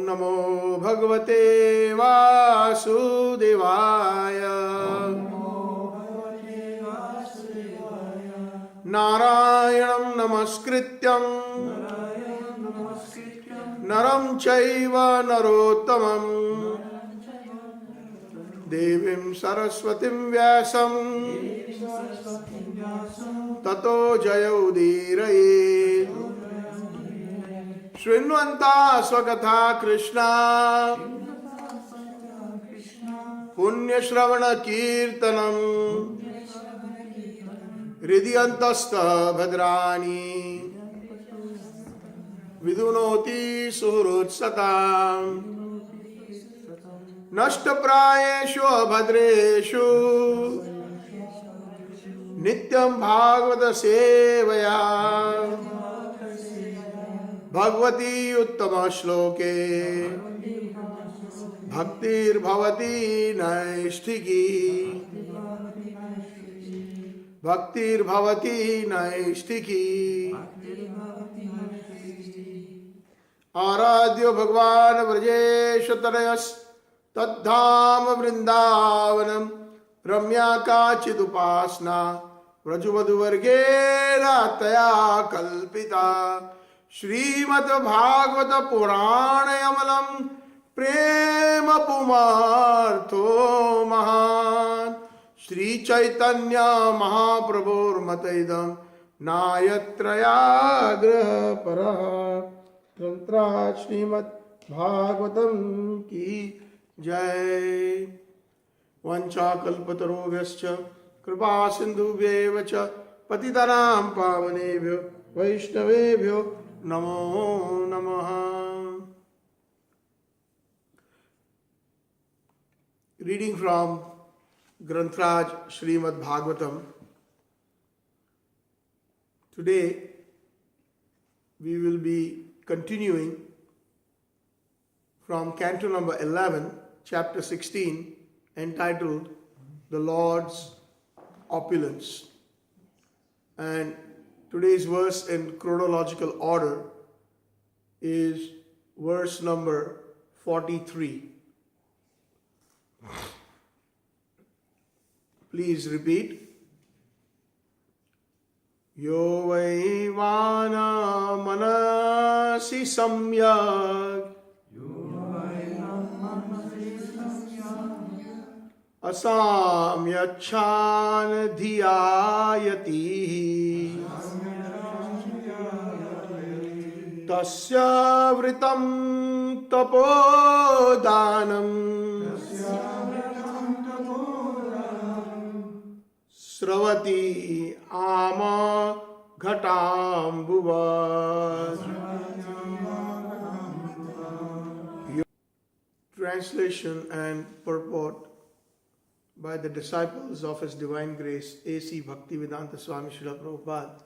नमो भगवते वासुदेवाय। नारायणं नमस्कृत्यं नरं चैव नरोत्तमं देवीं सरस्वतीं व्यासं ततो जयमुदीरयेत्। शृण्वन्ता स्वकथा कृष्णा पुण्यश्रवण कीर्तनम् हृदयन्तस्तः भद्राणि विदुनोति सुहृत्सताम्। नष्टप्रायेषु अभद्रेषु नित्यं भागवत सेवया भगवती उत्तम श्लोके भक्तिर्भवति नैष्ठिकी। भक्तिर्भवति नैष्ठिकी। आराध्यो भगवान् व्रजेश तनयस् तद्धाम वृंदावनम रम्या काचिदुपासना व्रजवधुवर्गेण तया कल्पिता। श्रीमद् भागवत पुराणयमलं प्रेम पुमार्थो महान्। श्री चैतन्य महाप्रभुर्मतैदं नायत्रयाग्रह परः। तंत्रा श्रीमद् भागवतम की जय। वंचाकल्पतरुभ्यश्च कृपा सिन्धुभ्येव च पतितानां पावनेभ्यो वैष्णवेभ्यो नमो नमः। Reading from Grantraj Shrimad Bhagavatam. Today we will be continuing from canto number 11, chapter 16, entitled The Lord's Opulence. And today's verse in chronological order is verse number 43. Please repeat. Yo vai vana manasi samyak asamyachan dhiyayati tasya vritam tapodanam Sravati ama ghatambuvat. Translation and purport by the disciples of His Divine Grace A.C. Bhaktivedanta Swami Srila Prabhupada.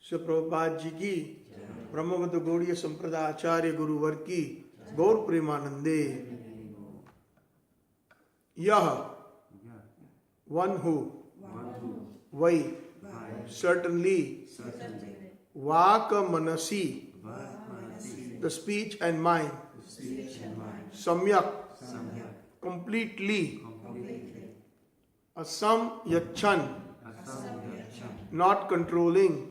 Srila Prabhupada Ji ki, Brahmavata Gaudiya Sampradaya Acharya Guru Var ki, Gaur Premanande. Yah, one who, Vai, certainly, Vaka Manasi, the speech and mind, Samyak, completely, Asam Yachan, not controlling,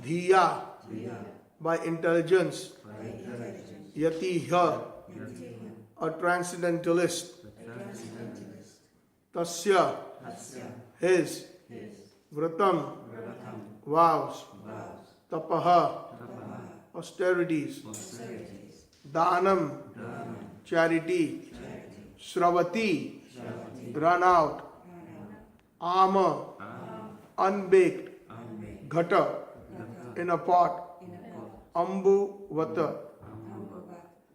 Dhiya, by intelligence, Yatiha, a transcendentalist, Tasya, his, Vratam, vows, Tapaha, austerities, Danam, charity, Sravati, run out, Ama, unbaked, Ghata, in a pot, Ambu Vata,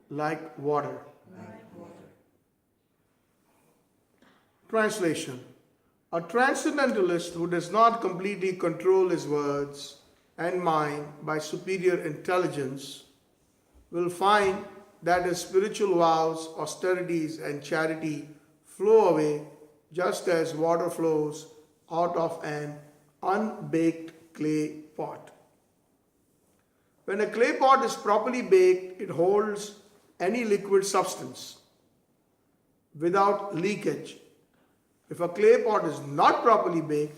like water. Translation. A transcendentalist who does not completely control his words and mind by superior intelligence will find that his spiritual vows, austerities, and charity flow away just as water flows out of an unbaked clay pot. When a clay pot is properly baked, it holds any liquid substance without leakage. If a clay pot is not properly baked,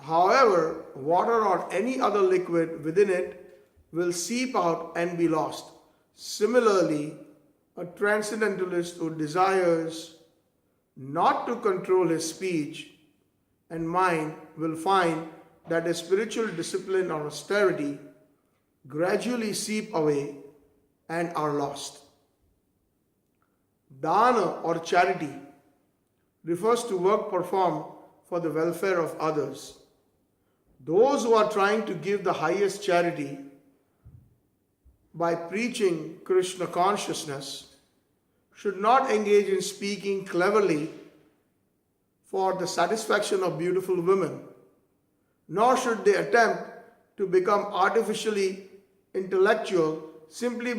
however, water or any other liquid within it will seep out and be lost. Similarly, a transcendentalist who desires not to control his speech and mind will find that his spiritual discipline or austerity gradually seep away and are lost. Dana or charity refers to work performed for the welfare of others. Those who are trying to give the highest charity by preaching Krishna consciousness should not engage in speaking cleverly for the satisfaction of beautiful women, nor should they attempt to become artificially intellectual simply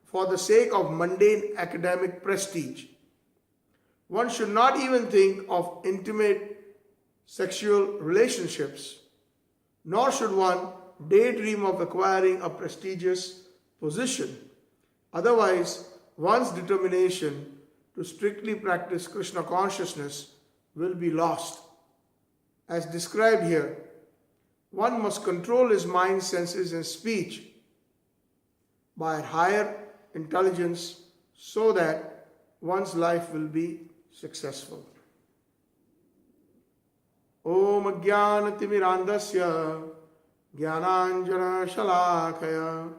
for the sake of mundane academic prestige. One should not even think of intimate sexual relationships, nor should one daydream of acquiring a prestigious position. Otherwise, one's determination to strictly practice Krishna consciousness will be lost. As described here, one must control his mind, senses, and speech by higher intelligence so that one's life will be successful. Om Jnanatirmirandasya Jnananjana Shalakaya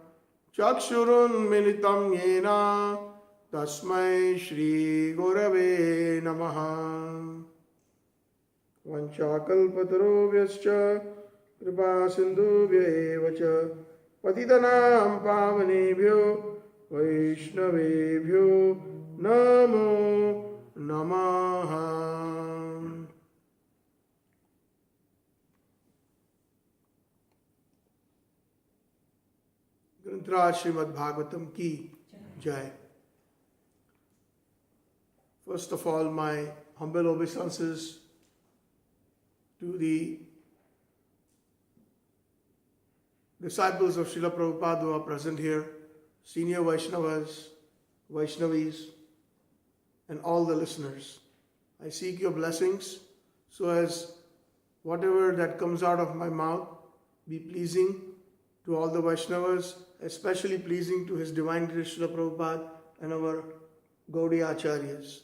Chakshurun Militam Yena Tasmai Shri Gurave Namaha. Vanchakalpatarobhyascha Kripa Sindhubhya Evacha Patitanam Pavanebhyo Vaishnavebhyo Namo Namaha. Grantraj Shrimad Bhagavatam ki Jai. First of all, my humble obeisances to the disciples of Srila Prabhupada who are present here, senior Vaishnavas, Vaishnavis, and all the listeners. I seek your blessings so as whatever that comes out of my mouth be pleasing to all the Vaishnavas, especially pleasing to His Divine Grace Srila Prabhupada and our Gaudiya Acharyas.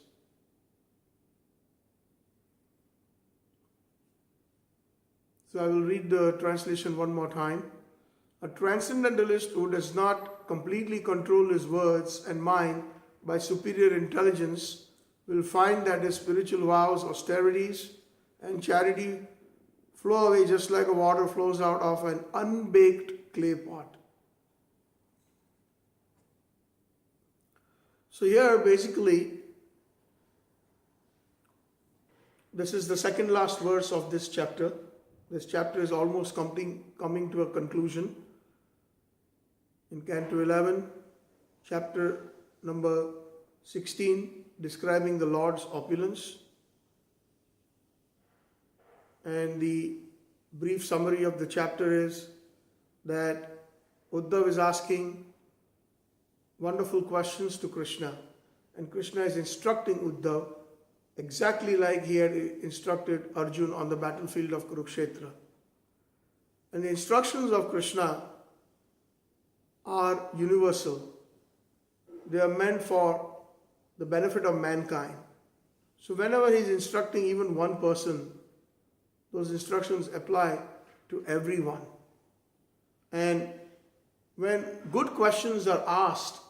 So I will read the translation one more time. A transcendentalist who does not completely control his words and mind by superior intelligence will find that his spiritual vows, austerities, and charity flow away just like water flows out of an unbaked clay pot. So here basically, this is the second last verse of this chapter. This chapter is almost coming to a conclusion. In Canto 11, chapter number 16, describing the Lord's opulence. And the brief summary of the chapter is that Uddava is asking wonderful questions to Krishna. And Krishna is instructing Uddava exactly like he had instructed Arjuna on the battlefield of Kurukshetra. And the instructions of Krishna are universal. They are meant for the benefit of mankind. So whenever he is instructing even one person, those instructions apply to everyone. And when good questions are asked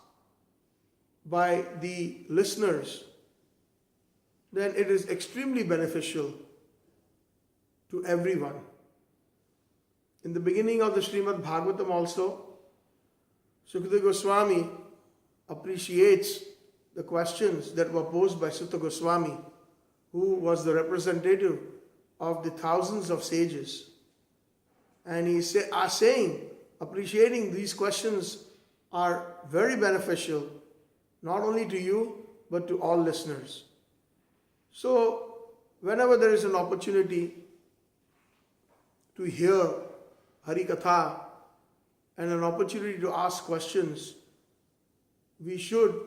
by the listeners, then it is extremely beneficial to everyone. In the beginning of the Shrimad Bhagavatam also, Sukadeva Goswami appreciates the questions that were posed by Sutta Goswami, who was the representative of the thousands of sages. And he is saying, appreciating these questions are very beneficial, not only to you, but to all listeners. So, whenever there is an opportunity to hear Hari Katha and an opportunity to ask questions, we should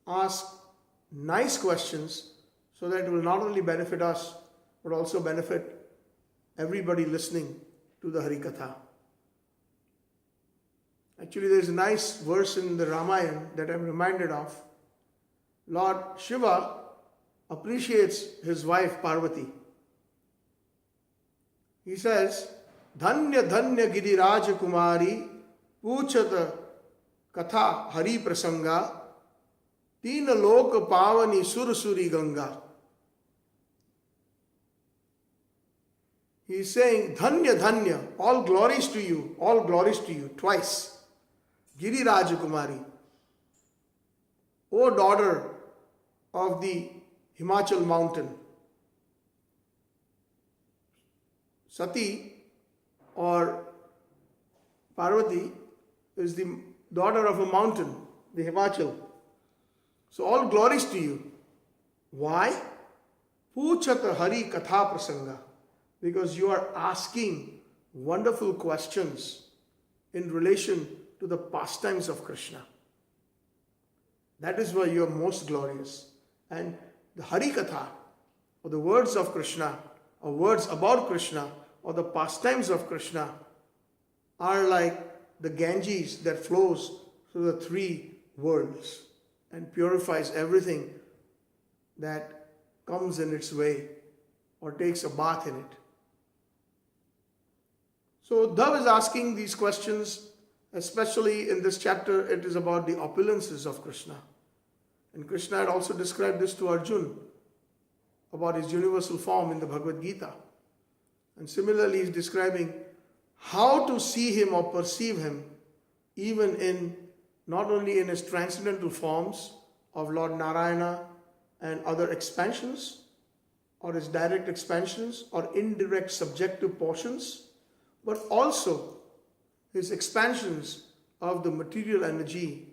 ask nice questions so that it will not only benefit us but also benefit everybody listening to the Harikatha. Actually, there is a nice verse in the Ramayana that I'm reminded of. Lord Shiva appreciates his wife Parvati. He says, Dhanya Dhanya Giriraj Kumari Puchata Katha Hari Prasanga Tina Loka Pavani Surasuri Ganga. He is saying, Dhanya Dhanya, all glories to you, twice. Giri Rajakumari, O daughter of the Himachal mountain. Sati or Parvati is the daughter of a mountain, the Himachal. So all glories to you. Why? Puchata Hari Katha Prasanga. Because you are asking wonderful questions in relation to the pastimes of Krishna. That is why you are most glorious. And the Harikatha, or the words of Krishna, or words about Krishna, or the pastimes of Krishna, are like the Ganges that flows through the three worlds and purifies everything that comes in its way or takes a bath in it. So Uddava is asking these questions, especially in this chapter. It is about the opulences of Krishna. And Krishna had also described this to Arjuna about his universal form in the Bhagavad Gita. And similarly, he is describing how to see him or perceive him even in, not only in his transcendental forms of Lord Narayana and other expansions, or his direct expansions, or indirect subjective portions, but also his expansions of the material energy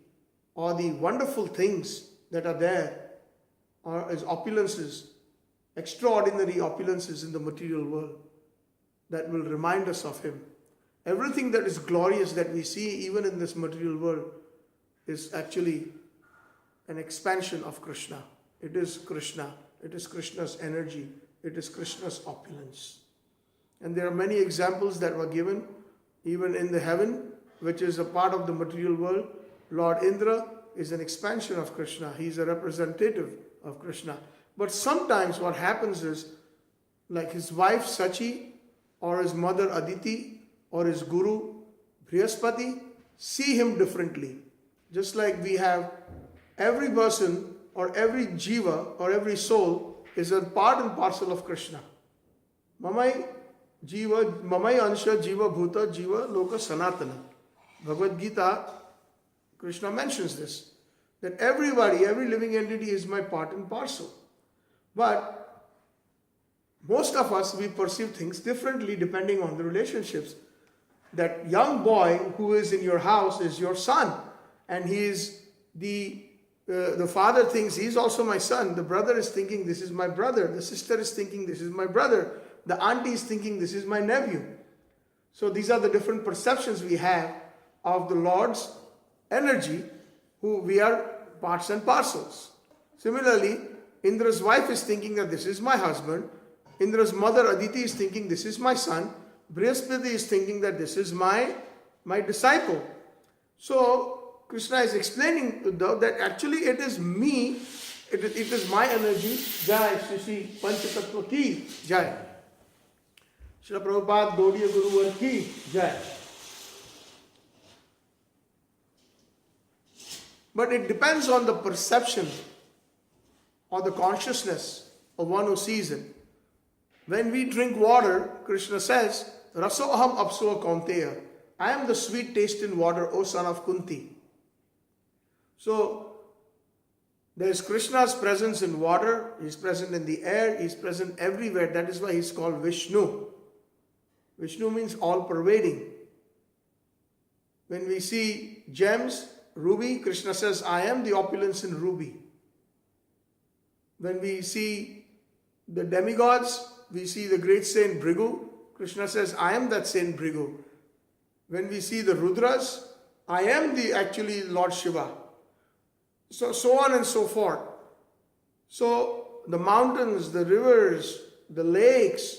or the wonderful things that are there, or his opulences, extraordinary opulences in the material world that will remind us of him. Everything that is glorious that we see even in this material world is actually an expansion of Krishna. It is Krishna. It is Krishna's energy. It is Krishna's opulence. And there are many examples that were given even in the heaven, which is a part of the material world. Lord Indra is an expansion of Krishna. He is a representative of Krishna. But sometimes what happens is, like his wife Sachi, or his mother Aditi, or his guru Brihaspati, see him differently. Just like we have every person or every jiva or every soul is a part and parcel of Krishna. Mamai ansha jiva bhuta jiva loka sanatana. Bhagavad Gita, Krishna mentions this, that everybody, every living entity is my part and parcel. But most of us, we perceive things differently depending on the relationships. That young boy who is in your house is your son, and he is the father thinks he is also my son. The brother is thinking this is my brother. The sister is thinking this is my brother. The auntie is thinking this is my nephew. So these are the different perceptions we have of the Lord's energy, who we are parts and parcels. Similarly, Indra's wife is thinking that this is my husband. Indra's mother Aditi is thinking this is my son. Brihaspati is thinking that this is my disciple. So Krishna is explaining to Uddhava that actually it is me, it is my energy. Jai Shri Shri Panchatattva ki Jai. Srila Prabhupada Gaudiya Guruvar ki Jai. But it depends on the perception or the consciousness of one who sees it. When we drink water, Krishna says, Raso aham apso kaunteya. I am the sweet taste in water, O son of Kunti. So, there is Krishna's presence in water, he is present in the air, he is present everywhere. That is why he is called Vishnu. Vishnu means all-pervading. When we see gems, ruby, Krishna says, I am the opulence in ruby. When we see the demigods, we see the great saint Bhrigu. Krishna says, I am that saint Bhrigu. When we see the Rudras, I am the actually Lord Shiva. so on and so forth. So the mountains, the rivers, the lakes,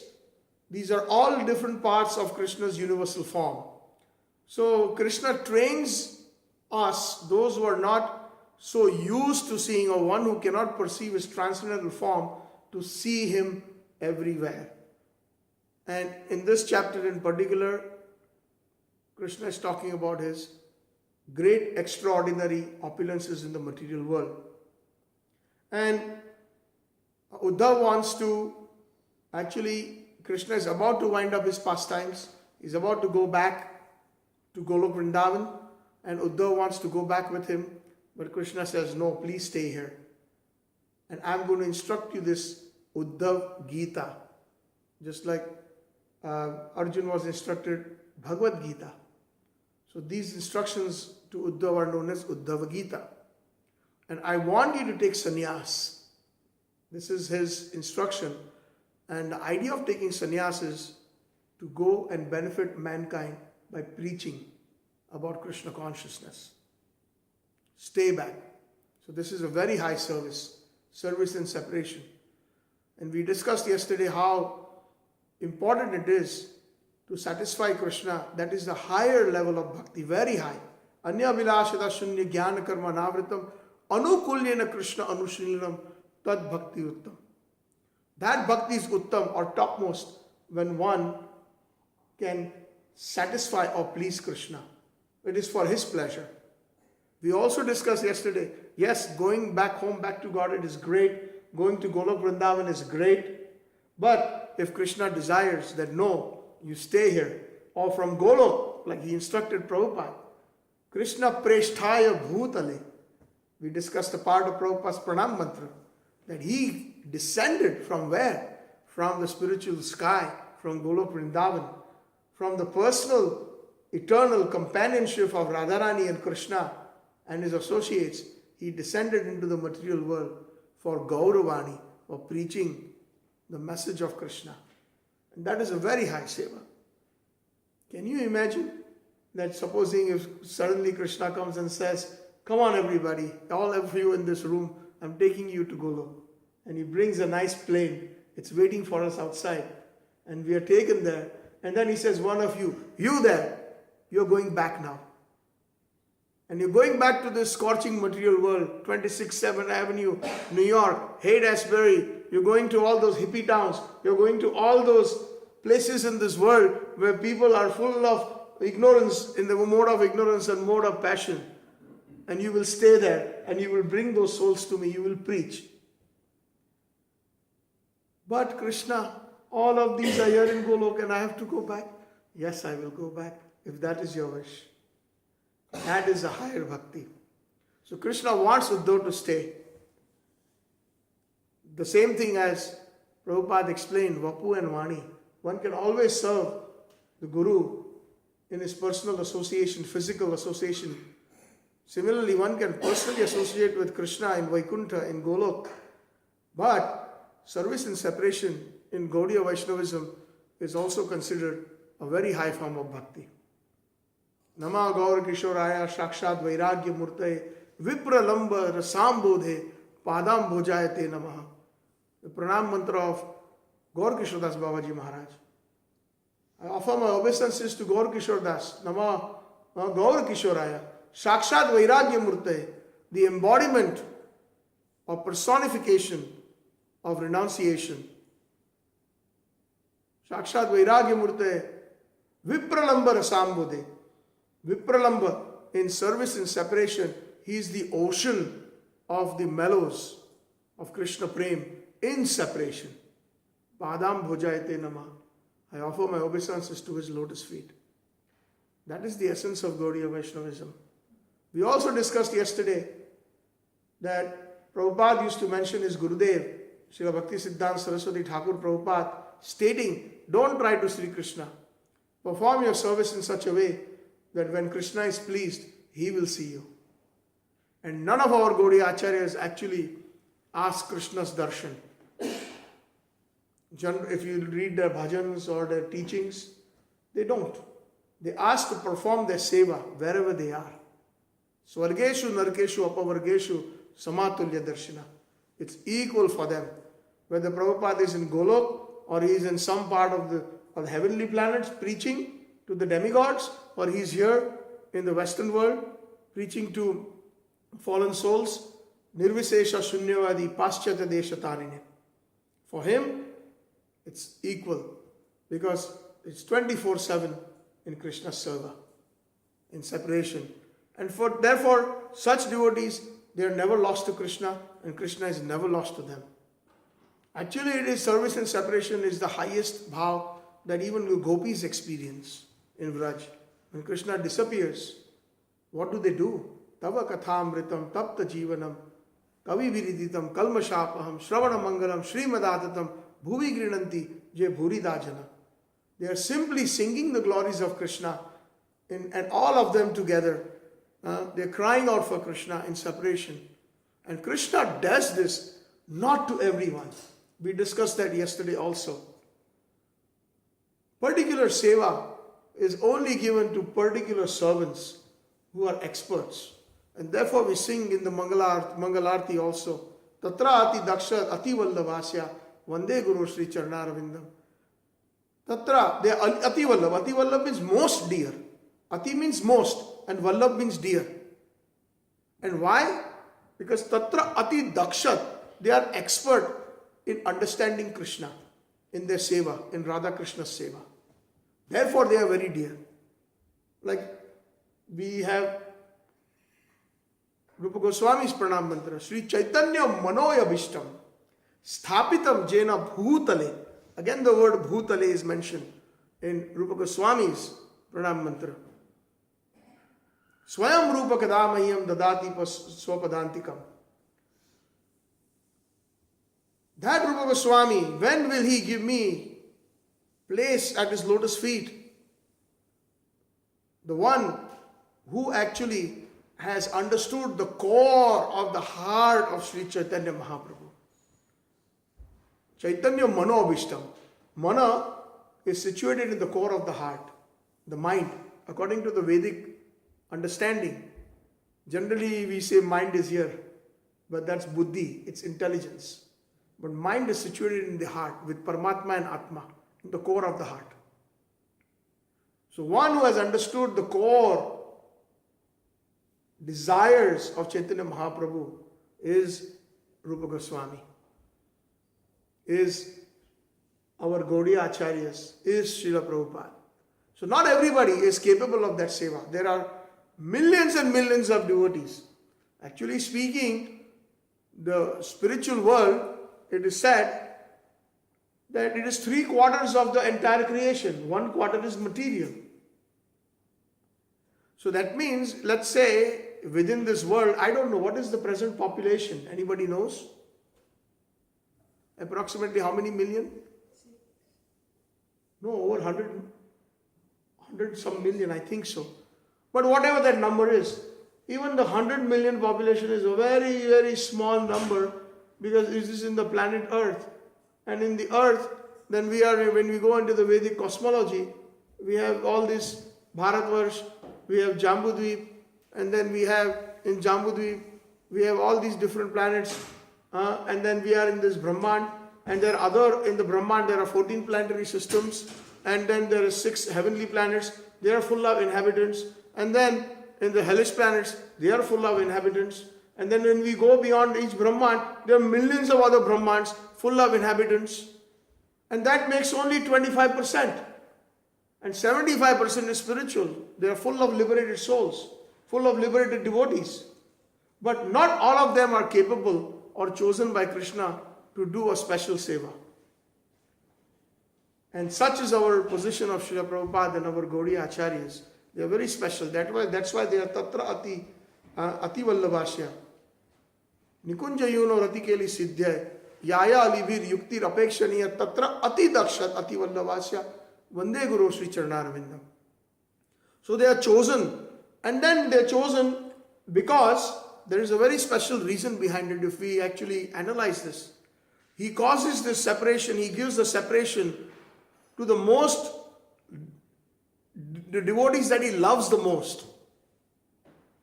these are all different parts of Krishna's universal form. So Krishna trains us, those who are not so used to seeing, or one who cannot perceive his transcendental form, to see him everywhere. And in this chapter in particular, Krishna is talking about his great extraordinary opulences in the material world. And Uddava wants to, actually, Krishna is about to wind up his pastimes. He's about to go back to Golok Vrindavan, and Uddava wants to go back with him. But Krishna says, no, please stay here. And I'm going to instruct you this Uddava Gita, just like Arjuna was instructed Bhagavad Gita. So these instructions to Uddava are known as Uddava Gita. And I want you to take sannyas. This is his instruction. And the idea of taking sannyas is to go and benefit mankind by preaching about Krishna consciousness. Stay back. So this is a very high service in separation. And we discussed yesterday how important it is to satisfy Krishna. That is the higher level of bhakti, very high. Anya vilashada shunya jnana karma navritam anukulyena Krishna anushrilanam tad bhakti uttam. That bhakti is uttam, or topmost, when one can satisfy or please Krishna. It is for his pleasure. We also discussed yesterday, yes, going back home, back to God, it is great. Going to Golok Vrindavan is great. But if Krishna desires that no, you stay here, or from Golok, like he instructed Prabhupada, Krishna Preshthaya Bhutale. We discussed a part of Prabhupada's Pranam Mantra, that he descended from where? From the spiritual sky, from Golok Vrindavan, from the personal, eternal companionship of Radharani and Krishna and his associates. He descended into the material world for Gauravani, for preaching the message of Krishna. And that is a very high seva. Can you imagine that, supposing if suddenly Krishna comes and says, come on everybody, all of you in this room, I'm taking you to Golok. And he brings a nice plane. It's waiting for us outside. And we are taken there. And then he says, one of you, you there, you're going back now. And you're going back to this scorching material world, 26 7th Avenue, New York, Haight-Ashbury. You're going to all those hippie towns. You're going to all those places in this world where people are full of ignorance, in the mode of ignorance and mode of passion. And you will stay there and you will bring those souls to me. You will preach. But Krishna, all of these are here in Golok and I have to go back. Yes, I will go back if that is your wish. That is a higher bhakti. So Krishna wants Uddhava to stay. The same thing as Prabhupada explained, Vapu and Vani. One can always serve the Guru in his personal association, physical association. Similarly, one can personally associate with Krishna in Vaikuntha, in Golok. But service in separation in Gaudiya Vaishnavism is also considered a very high form of bhakti. Nama Gaur Kishoraya Shakshat Vairagya Murtaye Vipralamba Rasambodhe Padam Bhojayate Namaha. The pranam mantra of Gaur Kishordas Babaji Maharaj. I offer my obeisances to Gaur Kishordas. Nama Gaur Kishoraya Shakshat Vairagya Murtaye, the embodiment or personification of renunciation. Shakshat Vairagya Murtaye Vipralamba Rasambodhe. Vipralamba, in service in separation, he is the ocean of the mellows of Krishna Prem in separation. Padam Bhojayate Nama. I offer my obeisances to his lotus feet. That is the essence of Gaudiya Vaishnavism. We also discussed yesterday that Prabhupada used to mention his Gurudev, Srila Bhakti Siddhanta Saraswati Thakur Prabhupada, stating, don't try to Shri Krishna. Perform your service in such a way that when Krishna is pleased, he will see you. And none of our Gaudiya Acharyas actually ask Krishna's darshan. If you read their bhajans or their teachings, they don't. They ask to perform their seva wherever they are. Swargeshu, Narkeshu, Apavargeshu, Samatulya Darshana. It's equal for them. Whether Prabhupada is in Golok or he is in some part of the heavenly planets preaching to the demigods, or he is here in the Western world preaching to fallen souls, Nirvisesha Shunyavadi Paschatya Deshatarine. For him, it's equal because it's 24/7 in Krishna's seva, in separation. And therefore, such devotees, they are never lost to Krishna, and Krishna is never lost to them. Actually, it is service and separation is the highest bhav that even the gopis experience in Vraj. When Krishna disappears, what do? Tava kathamritam tapta jivanam kavi viriditam kalmashapaham shravana mangalam Shrimad bhuvi grinanti je bhuridajana. They are simply singing the glories of Krishna, and all of them together. They are crying out for Krishna in separation. And Krishna does this not to everyone. We discussed that yesterday also. Particular seva is only given to particular servants who are experts. And therefore we sing in the Mangalarti also, Tatra ati dakshat ati vallavasya vande guru Sri Charnaravindam. Tatra, they are ati vallabh. Ati vallabh means most dear. Ati means most and vallabh means dear. And why? Because tatra ati dakshat, they are expert in understanding Krishna in their seva, in Radha Krishna's seva. Therefore they are very dear. Like we have Rupa Goswami's pranam mantra, Sri Chaitanya Manoya Bhishtam Sthapitam Jena Bhutale. Again the word Bhutale is mentioned in Rupa Goswami's pranam mantra. Swayam Rupa Kadamayam Dadati Swapadantikam. That Rupa Goswami, when will he give me place at his lotus feet? The one who actually has understood the core of the heart of Sri Chaitanya Mahaprabhu. Chaitanya Mano Abhishtam. Mana is situated in the core of the heart, the mind, according to the Vedic understanding. Generally we say mind is here, but that's buddhi, it's intelligence. But mind is situated in the heart with Paramatma and Atma, in the core of the heart. So one who has understood the core desires of Chaitanya Mahaprabhu is Rupa Goswami, is our Gaudiya Acharyas, is Srila Prabhupada. So not everybody is capable of that seva. There are millions and millions of devotees. Actually speaking, the spiritual world, it is said that it is 3/4 of the entire creation. 1/4 is material. So that means, let's say, within this world, I don't know, what is the present population? Anybody knows? Approximately how many million? No, over 100 some million, I think so. But whatever that number is, even the 100 million population is a very, very small number, because it is in the planet Earth. And in the Earth, then when we go into the Vedic cosmology, we have all this Bharatvarsh, we have Jambudvip, and then we have in Jambudvip, we have all these different planets, and then we are in this Brahmand, and there are in the Brahmand there are 14 planetary systems, and then there are 6 heavenly planets, they are full of inhabitants, and then in the hellish planets, they are full of inhabitants. And then when we go beyond each Brahman, there are millions of other Brahmans full of inhabitants. And that makes only 25%. And 75% is spiritual. They are full of liberated souls, full of liberated devotees. But not all of them are capable or chosen by Krishna to do a special seva. And such is our position of Srila Prabhupada and our Gaudiya Acharyas. They are very special. That's why they are Tatra Ati Vallavasya. Nikunja Yuno Ratikeli Siddhya Yaya Alivir Yukti Rapekshaniya Tatra Ati Dakshat Ati Vallavasya Vande Guru Sri Charnaravindam. So they are chosen, and then they are chosen because there is a very special reason behind it if we actually analyze this. He causes this separation, he gives the separation to the devotees that he loves the most.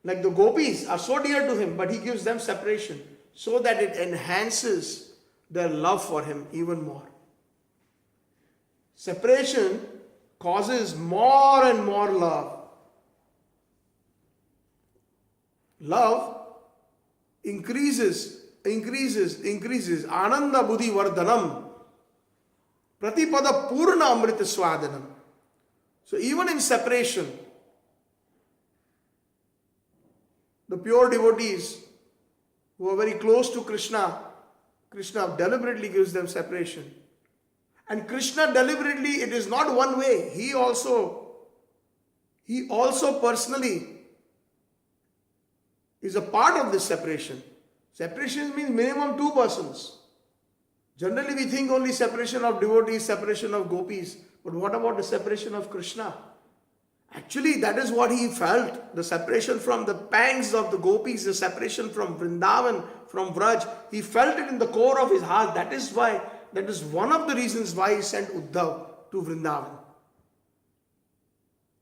Like the gopis are so dear to him, but he gives them separation so that it enhances their love for him even more. Separation causes more and more love. Love increases. Ananda buddhi vardhanam. Pratipada purna amrita swadanam. So even in separation, the pure devotees who are very close to Krishna, Krishna deliberately gives them separation. And Krishna deliberately, it is not one way. He also personally is a part of this separation. Separation means minimum 2 persons. Generally we think only separation of devotees, separation of gopis. But what about the separation of Krishna? Actually, that is what he felt. The separation from the pangs of the gopis, the separation from Vrindavan, from Vraj. He felt it in the core of his heart. That is one of the reasons why he sent Uddava to Vrindavan.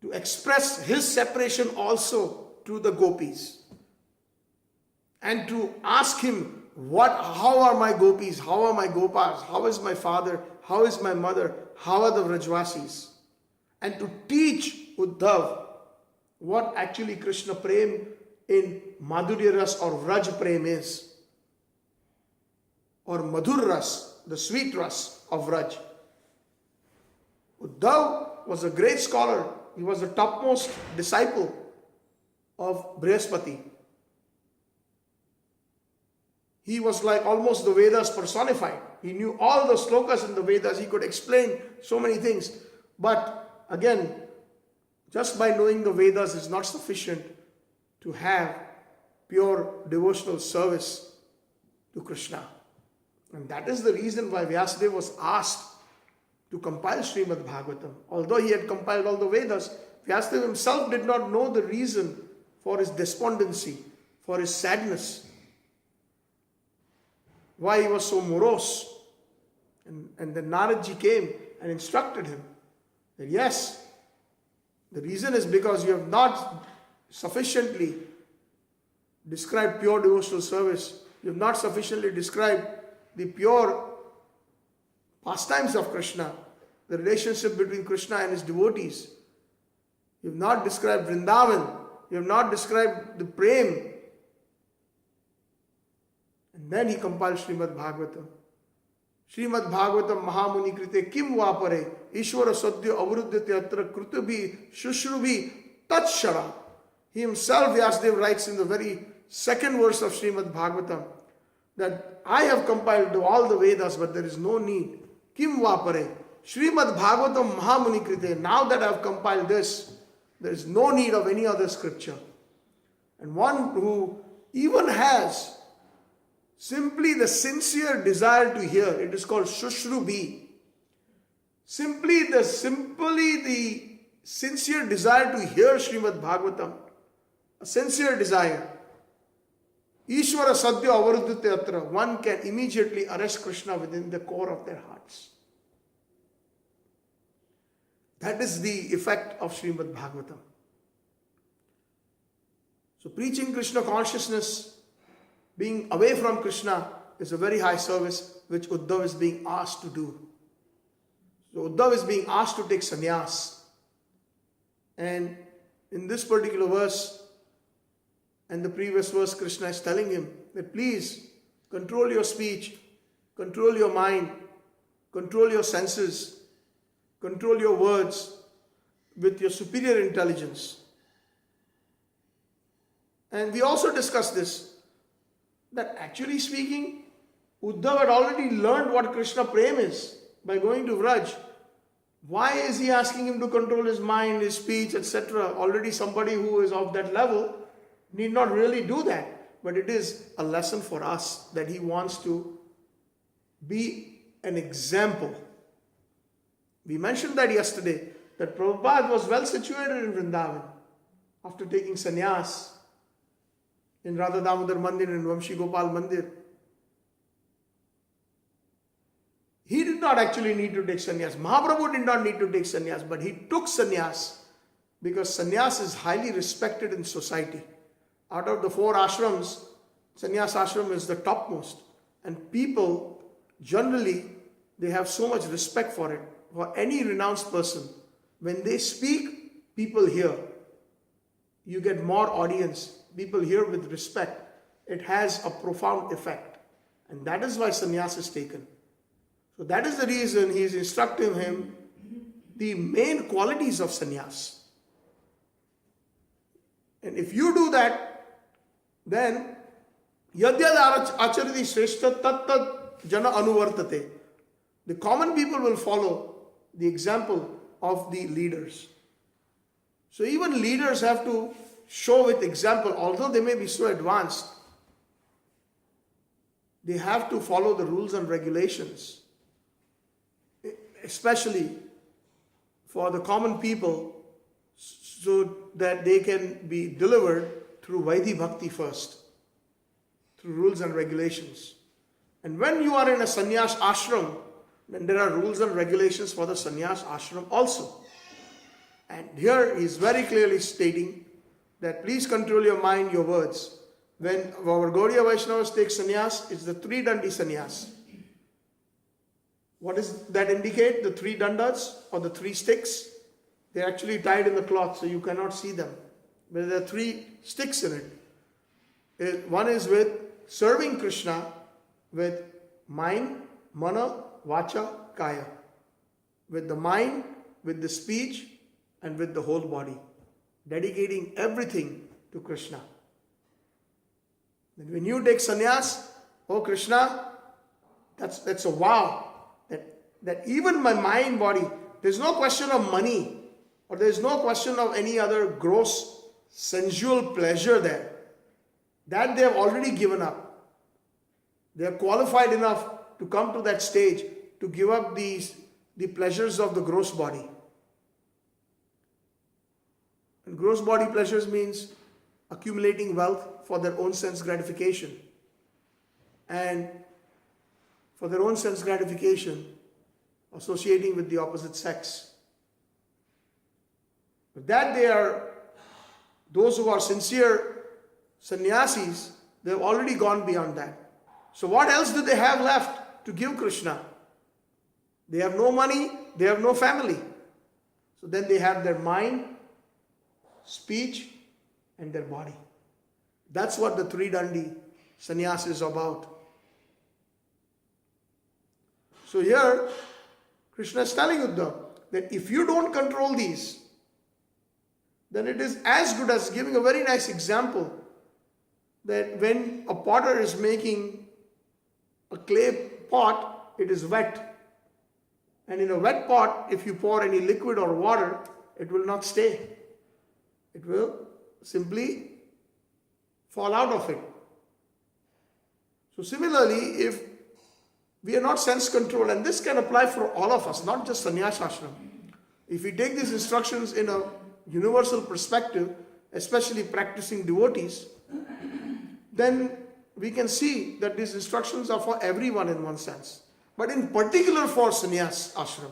To express his separation also to the gopis. And to ask him, how are my gopis? How are my gopas? How is my father? How is my mother? How are the Vrajvasis? And to teach Uddhav what actually Krishna Prem in Madhurya Ras or Vraj Prem is. Or Madhur Ras, the sweet Ras of Vraj. Uddhav was a great scholar. He was the topmost disciple of Brihaspati. He was like almost the Vedas personified. He knew all the slokas in the Vedas. He could explain so many things. But again, just by knowing the Vedas is not sufficient to have pure devotional service to Krishna. And that is the reason why Vyasadeva was asked to compile Shrimad Bhagavatam. Although he had compiled all the Vedas, Vyasadeva himself did not know the reason for his despondency, for his sadness. Why he was so morose. And then Naradji came and instructed him that yes, the reason is because you have not sufficiently described pure devotional service. You have not sufficiently described the pure pastimes of Krishna, the relationship between Krishna and his devotees. You have not described Vrindavan. You have not described the Prem. And then he compiled Shrimad Bhagavatam. Shrimad Bhagavatam Mahamuni Krite Kim Vapare Ishvara Sadhya Avruddhati Atra Krutubhi Shushrubi Tatshara. He himself, Vyasadeva, writes in the very second verse of Shrimad Bhagavatam that I have compiled all the Vedas, but there is no need. Kim Vapare Shrimad Bhagavatam Mahamuni Krite. Now that I have compiled this, there is no need of any other scripture. And one who even has simply the sincere desire to hear, it is called Shushrubi. Simply the sincere desire to hear Shrimad Bhagavatam, a sincere desire. Ishvara Sadhya Avaruddhate Atra, one can immediately arrest Krishna within the core of their hearts. That is the effect of Shrimad Bhagavatam. So preaching Krishna consciousness, being away from Krishna, is a very high service which Uddhava is being asked to do. So Uddhava is being asked to take sannyas. And in this particular verse and the previous verse, Krishna is telling him that please control your speech, control your mind, control your senses, control your words with your superior intelligence. And we also discussed this, that actually speaking, Uddhava had already learned what Krishna Prem is by going to Vraj. Why is he asking him to control his mind, his speech, etc.? Already somebody who is of that level need not really do that. But it is a lesson for us that he wants to be an example. We mentioned that yesterday, that Prabhupada was well situated in Vrindavan after taking sannyas in Radha Damodar Mandir and Vamshi Gopal Mandir. He did not actually need to take sannyas. Mahaprabhu did not need to take sannyas, but he took sannyas because sannyas is highly respected in society. Out of the 4 ashrams, sannyas ashram is the topmost. And people, generally, they have so much respect for it. For any renounced person, when they speak, people hear. You get more audience. People hear with respect. It has a profound effect. And that is why sannyas is taken. So that is the reason he is instructing him the main qualities of sannyas. And if you do that, then yadyad acharati shrestha tat tat jana anuvartate. The common people will follow the example of the leaders. So even leaders have to show with example, although they may be so advanced, they have to follow the rules and regulations, especially for the common people, so that they can be delivered through Vaidhi Bhakti first, through rules and regulations. And when you are in a sannyas ashram, then there are rules and regulations for the sannyas ashram also. And here he is very clearly stating that please control your mind, your words. When our Gaudiya Vaishnavas take sannyas, it's the 3 dandi sannyas. What does that indicate? The 3 dandas or the 3 sticks? They're actually tied in the cloth, so you cannot see them. But there are 3 sticks in it. One is with serving Krishna with mind, mana, vacha, kaya. With the mind, with the speech, and with the whole body. Dedicating everything to Krishna. Then when you take sannyas, oh Krishna, that's a wow. That even my mind, body, there's no question of money, or there's no question of any other gross sensual pleasure there. That they have already given up. They are qualified enough to come to that stage to give up the pleasures of the gross body. And gross body pleasures means accumulating wealth for their own sense gratification. And for their own sense gratification, associating with the opposite sex. But that they are, those who are sincere sannyasis, they have already gone beyond that. So what else do they have left to give Krishna? They have no money, they have no family. So then they have their mind, speech, and their body. That's what the 3 dandi sannyas is about. So here, Krishna is telling Uddava that if you don't control these, then it is as good as giving a very nice example that when a potter is making a clay pot, it is wet. And in a wet pot, if you pour any liquid or water, it will not stay. It will simply fall out of it. So similarly, if we are not sense controlled, and this can apply for all of us, not just sannyas ashram. If we take these instructions in a universal perspective, especially practicing devotees, then we can see that these instructions are for everyone in one sense. But in particular for sannyas ashram.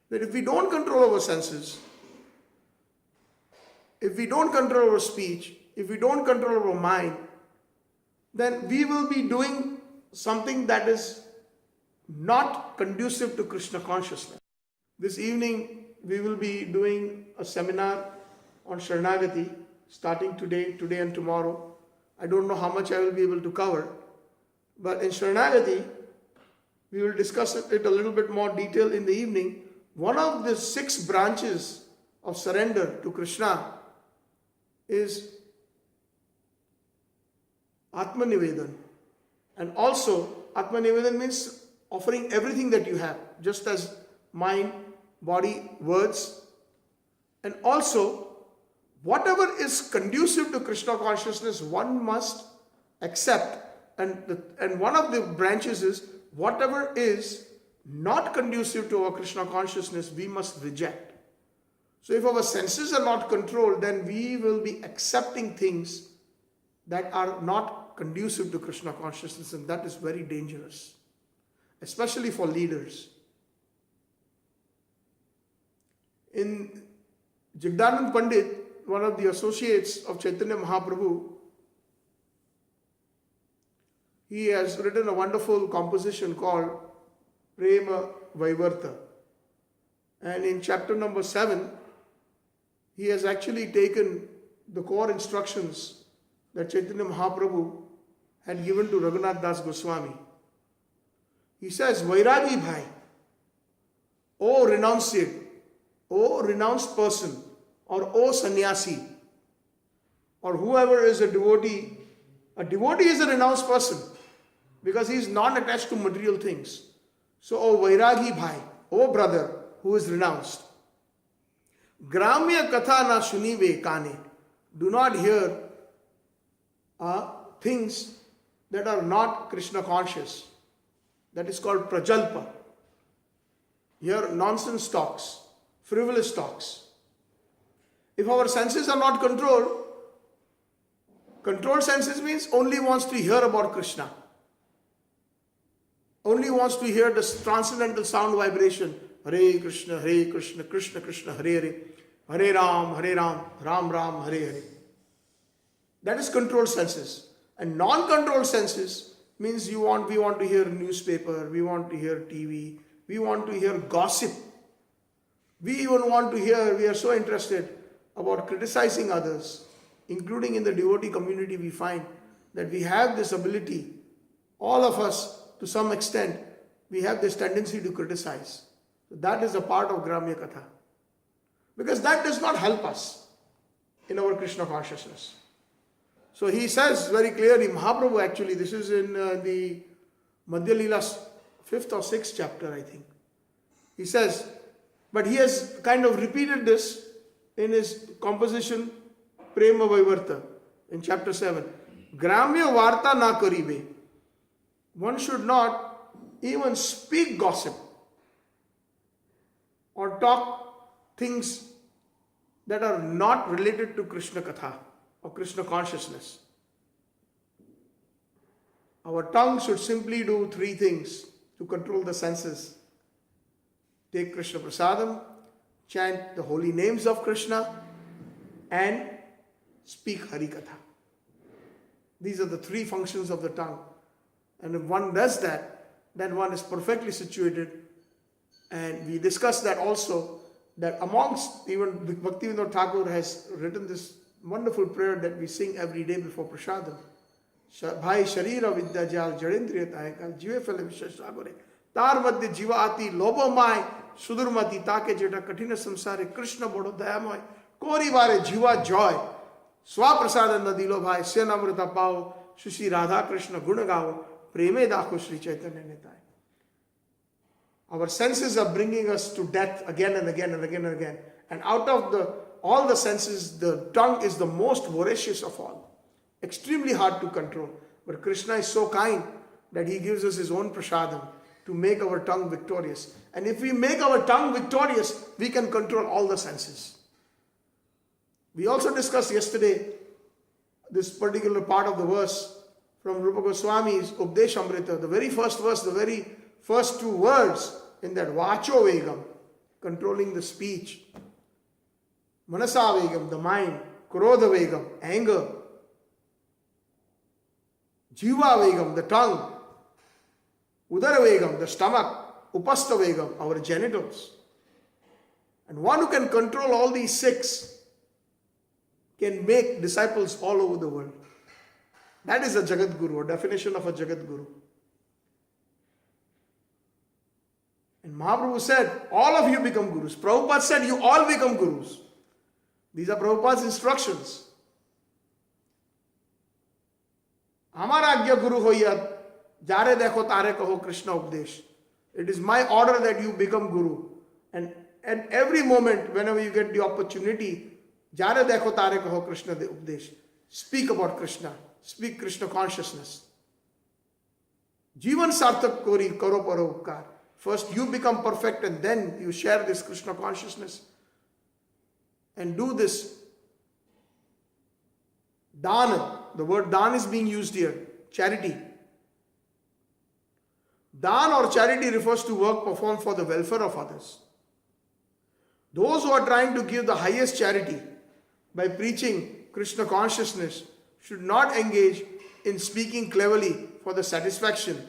That if we don't control our senses, if we don't control our speech, if we don't control our mind, then we will be doing something that is not conducive to Krishna consciousness. This evening we will be doing a seminar on Sharanagati starting today and tomorrow. I don't know how much I will be able to cover, but in Sharanagati we will discuss it a little bit more detail in the evening. One of the 6 branches of surrender to Krishna is Atma Nivedan. And also, Atma Nivedan means offering everything that you have, just as mind, body, words. And also, whatever is conducive to Krishna consciousness, one must accept. And one of the branches is, whatever is not conducive to our Krishna consciousness, we must reject. So if our senses are not controlled, then we will be accepting things that are not conducive to Krishna consciousness, and that is very dangerous, especially for leaders. In Jagdanand Pandit, one of the associates of Chaitanya Mahaprabhu, he has written a wonderful composition called Prema Vaivarta. And in chapter number 7, he has actually taken the core instructions that Chaitanya Mahaprabhu had given to Raghunath Das Goswami. He says, Vairagi Bhai, O renunciate, O renounced person, or O sannyasi, or whoever is a devotee is a renounced person because he is not attached to material things. So, O Vairagi Bhai, O brother who is renounced, Gramya Katha na sunive kane, do not hear things that are not Krishna conscious. That is called prajalpa. Hear nonsense talks, frivolous talks. If our senses are not controlled, controlled senses means only wants to hear about Krishna. Only wants to hear the transcendental sound vibration. Hare Krishna, Krishna Krishna, Hare Hare. Hare Ram, Ram Ram, Hare Hare. That is controlled senses. And non-controlled senses means we want to hear newspaper, we want to hear TV, we want to hear gossip. We even want to hear, we are so interested about criticizing others, including in the devotee community. We find that we have this ability, all of us to some extent, we have this tendency to criticize. So that is a part of Gramya Katha. Because that does not help us in our Krishna consciousness. So he says very clearly, Mahaprabhu actually, this is in the Madhya Leela's 5th or 6th chapter, I think. He says, but he has kind of repeated this in his composition Prema Vaivarta in chapter 7. Gramya Varta na karibe. One should not even speak gossip or talk things that are not related to Krishna Katha or Krishna consciousness. Our tongue should simply do 3 things to control the senses. Take Krishna Prasadam, chant the holy names of Krishna, and speak Hari Katha. These are the 3 functions of the tongue. And if one does that, then one is perfectly situated. And we discussed that also, that amongst, even Bhaktivinoda Thakur has written this wonderful prayer that we sing every day before Prasadam. Bhai Sharira Vidya Jal Jadendriya Taikal Jive Fele Visheshagore Tar Madhya Jiva Ati Lobo Mai Sudurmati Take Jeta Kathina Samsare Krishna Bodo Dayamoy Kori Vare Jiva Joy Swa Prasadanda Dilo Bhai Senamrita Pao Sushi Radha Krishna Gunagao Preme Dakho Shri Chaitanya Netai. Our senses are bringing us to death again and again and again and again. And out of all the senses, the tongue is the most voracious of all. Extremely hard to control. But Krishna is so kind that he gives us his own prasadam to make our tongue victorious. And if we make our tongue victorious, we can control all the senses. We also discussed yesterday this particular part of the verse from Rupa Goswami's Updeshamrita, the very first verse, the very first 2 words in that Vacho Vegam, controlling the speech. Manasa Vegam, the mind. Krodha Vegam, anger. Jiva Vegam, the tongue. Udara Vegam, the stomach. Upasta Vegam, our genitals. And one who can control all these 6 can make disciples all over the world. That is a Jagat Guru, a definition of a Jagat Guru. And Mahaprabhu said, all of you become gurus. Prabhupada said, you all become gurus. These are Prabhupada's instructions. Hamara agya guru hoya, jare dekho tare kaho Krishna updesh. It is my order that you become guru. And at every moment, whenever you get the opportunity, jare dekho tare kaho Krishna updesh. Speak about Krishna. Speak Krishna consciousness. Jivan sarthak kori karo paro upkar. First you become perfect and then you share this Krishna consciousness. And do this. Dana. The word dan is being used here. Charity. Dan or charity refers to work performed for the welfare of others. Those who are trying to give the highest charity, by preaching Krishna consciousness should not engage in speaking cleverly for the satisfaction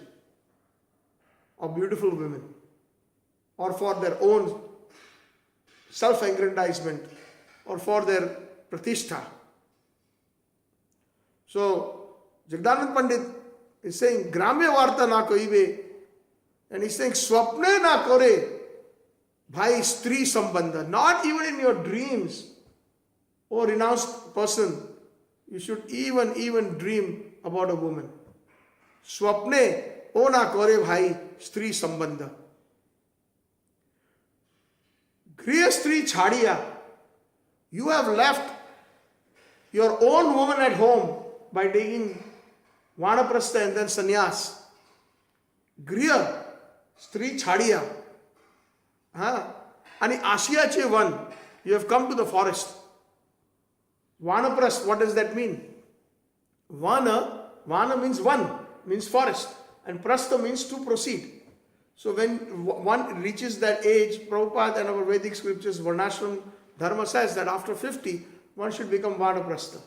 of beautiful women or for their own self-aggrandizement or for their pratishtha. So, Jagdanand Pandit is saying, Gramya Varta na koive, and he's saying, Swapne na kore, bhai stri sambandha. Not even in your dreams, O renounced person, you should even dream about a woman. Swapne o na kore bhai stri sambandha. Griya stri chhadiya. You have left your own woman at home by taking vanaprastha and then sannyas. Griya stri chhadiya. Ani ashiyache one. You have come to the forest. Vanaprastha, what does that mean? Vana means one, means forest. And prastha means to proceed. So when one reaches that age, Prabhupada and our Vedic scriptures, Varnashram Dharma says that after 50, one should become Vanaprastha.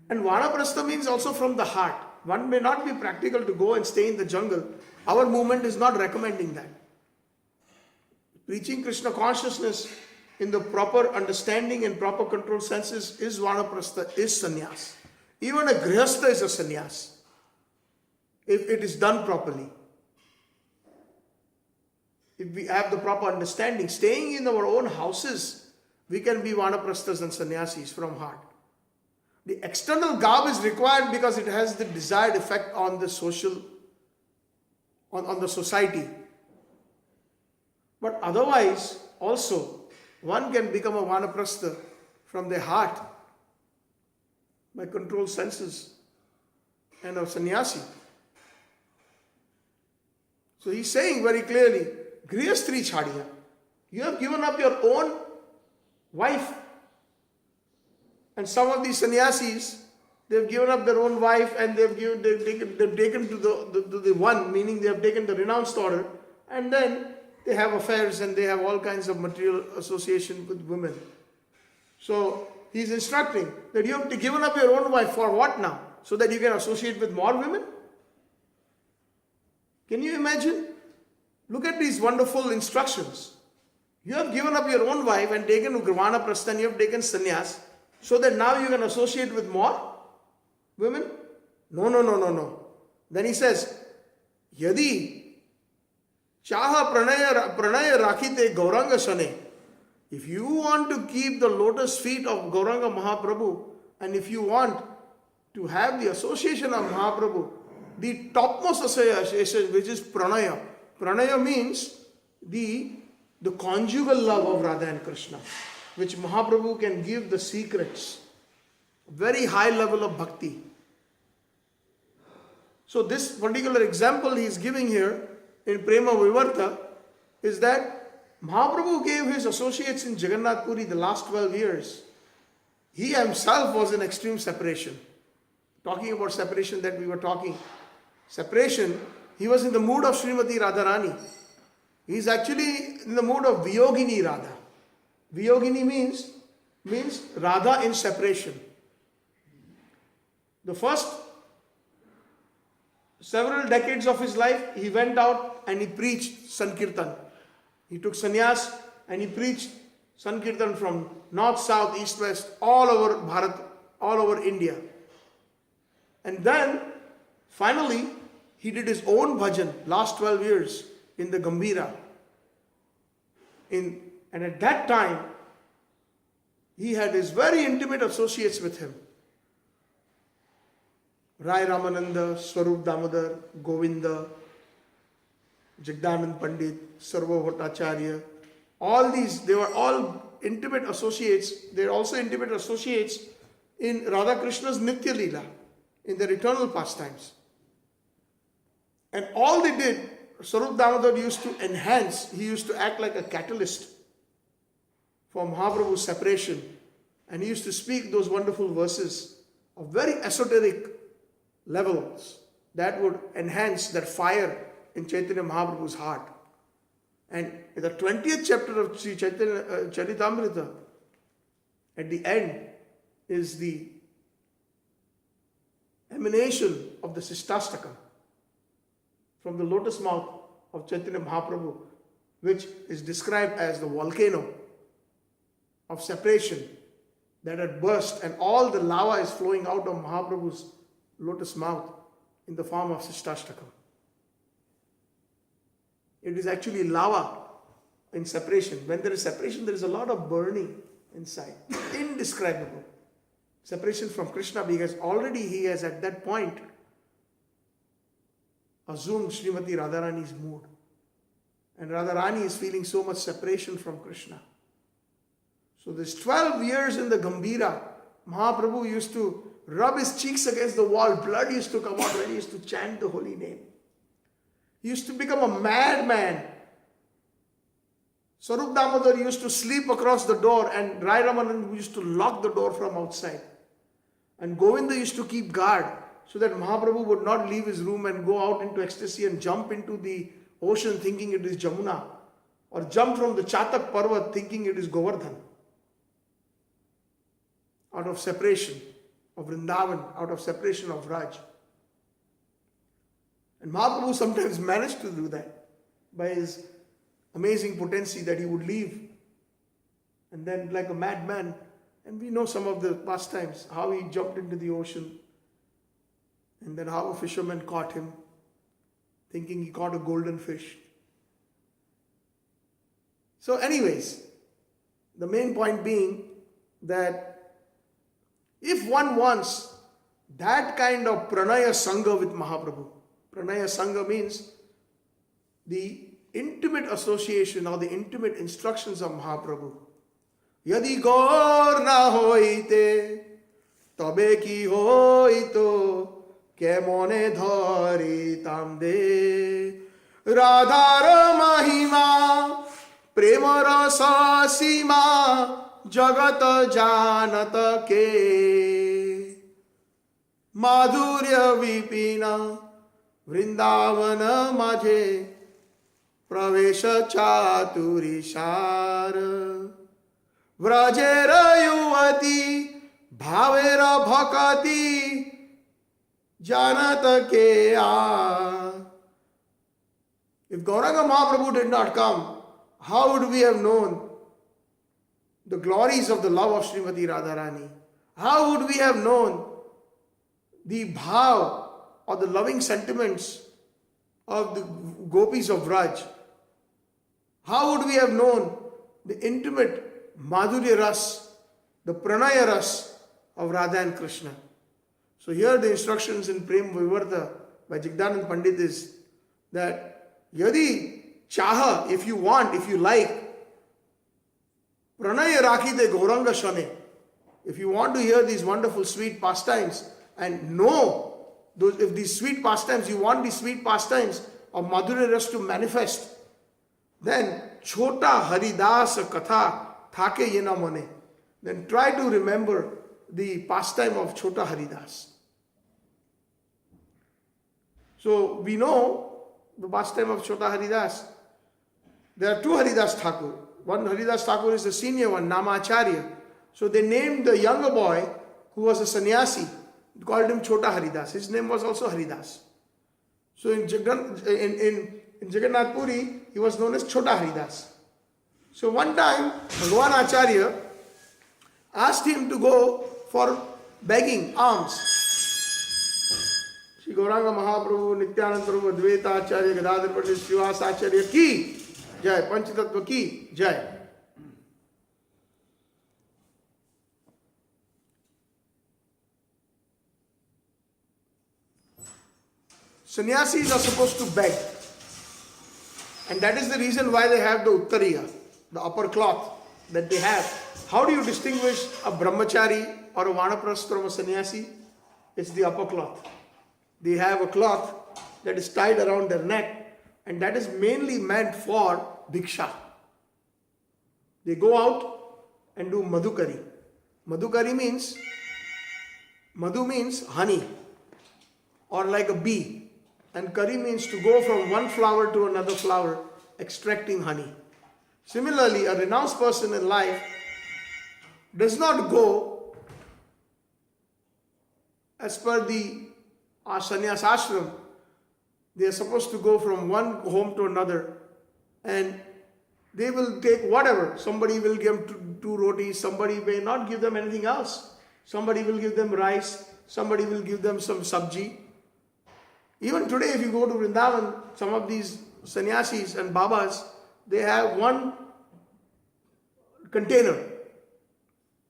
And Vanaprastha means also from the heart. One may not be practical to go and stay in the jungle. Our movement is not recommending that. Preaching Krishna consciousness in the proper understanding and proper control senses is Vanaprastha, is sannyas. Even a grihastha is a sannyas, if it is done properly. If we have the proper understanding, staying in our own houses, we can be vanaprasthas and sannyasis from heart. The external garb is required because it has the desired effect on the social, on the society. But otherwise, also, one can become a vanaprastha from their heart by controlled senses and a sannyasi. So he's saying very clearly, Grihastri chhadiya. You have given up your own wife. And some of these sannyasis, they've given up their own wife and they've taken to the one, meaning they have taken the renounced order, and then they have affairs and they have all kinds of material association with women. So he's instructing that you have given up your own wife for what now? So that you can associate with more women? Can you imagine? Look at these wonderful instructions. You have given up your own wife and taken Ugravana Prasthan, you have taken sannyas, so that now you can associate with more women? No. Then he says, Yadi Chaha pranaya rakhite Gauranga Shane. If you want to keep the lotus feet of Gauranga Mahaprabhu, and if you want to have the association of Mahaprabhu, the topmost association, which is pranaya. Pranaya means the conjugal love of Radha and Krishna, which Mahaprabhu can give the secrets. Very high level of bhakti. So this particular example he is giving here in Prema Vivarta is that Mahaprabhu gave his associates in Jagannath Puri the last 12 years. He himself was in extreme separation. Talking about separation that we were talking. Separation, he was in the mood of Srimati Radharani. He is actually in the mood of Viyogini Radha. Viyogini means Radha in separation. The first several decades of his life, he went out and he preached Sankirtan. He took sannyas and he preached Sankirtan from north, south, east, west, all over Bharat, all over India. And then, finally, he did his own bhajan last 12 years in the Gambhira. And at that time, he had his very intimate associates with him. Rai Ramananda, Swarup Damodar, Govinda, Jagdanand Pandit, Sarva Bhattacharya. All these, they were all intimate associates. They are also intimate associates in Radha Krishna's Nitya Leela, in their eternal pastimes. And all they did, Swarup Damodar used to enhance, he used to act like a catalyst for Mahaprabhu's separation. And he used to speak those wonderful verses of very esoteric levels that would enhance that fire in Chaitanya Mahaprabhu's heart. And in the 20th chapter of Sri Chaitanya Charitamrita, at the end, is the emanation of the Sishtastakam from the lotus mouth of Chaitanya Mahaprabhu, which is described as the volcano of separation that had burst, and all the lava is flowing out of Mahaprabhu's lotus mouth in the form of Sishtastakam. It is actually lava in separation. When there is separation, there is a lot of burning inside. Indescribable. Separation from Krishna, because already he has at that point assumed Srimati Radharani's mood. And Radharani is feeling so much separation from Krishna. So this 12 years in the Gambhira, Mahaprabhu used to rub his cheeks against the wall. Blood used to come out when he used to chant the holy name. He used to become a madman. Sarup Damodar used to sleep across the door, and Rai Ramanan used to lock the door from outside. And Govinda used to keep guard so that Mahaprabhu would not leave his room and go out into ecstasy and jump into the ocean thinking it is Jamuna, or jump from the Chatak Parvat thinking it is Govardhan. Out of separation of Vrindavan, out of separation of Raj. And Mahaprabhu sometimes managed to do that by his amazing potency, that he would leave and then like a madman, and we know some of the pastimes, how he jumped into the ocean and then how a fisherman caught him thinking he caught a golden fish. So anyways, the main point being that if one wants that kind of pranaya sangha with Mahaprabhu, pranaya sangha means the intimate association or the intimate instructions of Mahaprabhu. Yadi gaur na hoite, tabe ki hoito, ke mone dhari tamde, Radhar mahima, prema rasa sima, jagat janat ke, madhurya vipina, Vrindavana majhe, pravesha chaturishar, vrajera yuvati, bhavera bhakati, janat ke a. If Gauranga Mahaprabhu did not come, how would we have known the glories of the love of Srimati Radharani? How would we have known the bhav or the loving sentiments of the gopis of Raj? How would we have known the intimate madhurya ras, the pranaya ras of Radha and Krishna? So here the instructions in Prem Vivarta by Jagdanand Pandit is that yadi chaha, if you want, if you like, pranaya rakhi de gauranga shane, if you want to hear these wonderful sweet pastimes and know those, if these sweet pastimes, you want these sweet pastimes of madhurya ras to manifest, then Chota Haridas Katha Thake Yena Mone. Then try to remember the pastime of Chota Haridas. So we know the pastime of Chota Haridas. There are two Haridas Thakur. One Haridas Thakur is the senior one, Namacharya. So they named the younger boy who was a sannyasi, called him Chota Haridas. His name was also Haridas. So in Jagannath Puri, he was known as Chota Haridas. So one time, Bhagavan Acharya asked him to go for begging alms. Shri Gauranga Mahaprabhu, Nityananda Prabhu, Advaita Acharya, Gadadhar Pandit, Srivas Acharya ki jai, Panchatattva ki jai. Sannyasis are supposed to beg. And that is the reason why they have the uttariya, the upper cloth that they have. How do you distinguish a brahmachari or a vanaprastha from a sannyasi? It's the upper cloth. They have a cloth that is tied around their neck, and that is mainly meant for bhiksha. They go out and do madhukari. Madhukari means, madhu means honey, or like a bee. And kari means to go from one flower to another flower, extracting honey. Similarly, a renounced person in life does not go as per the sannyas ashram, they are supposed to go from one home to another, and they will take whatever. Somebody will give them two rotis, somebody may not give them anything else. Somebody will give them rice, somebody will give them some sabji. Even today, if you go to Vrindavan, some of these sannyasis and babas, they have one container,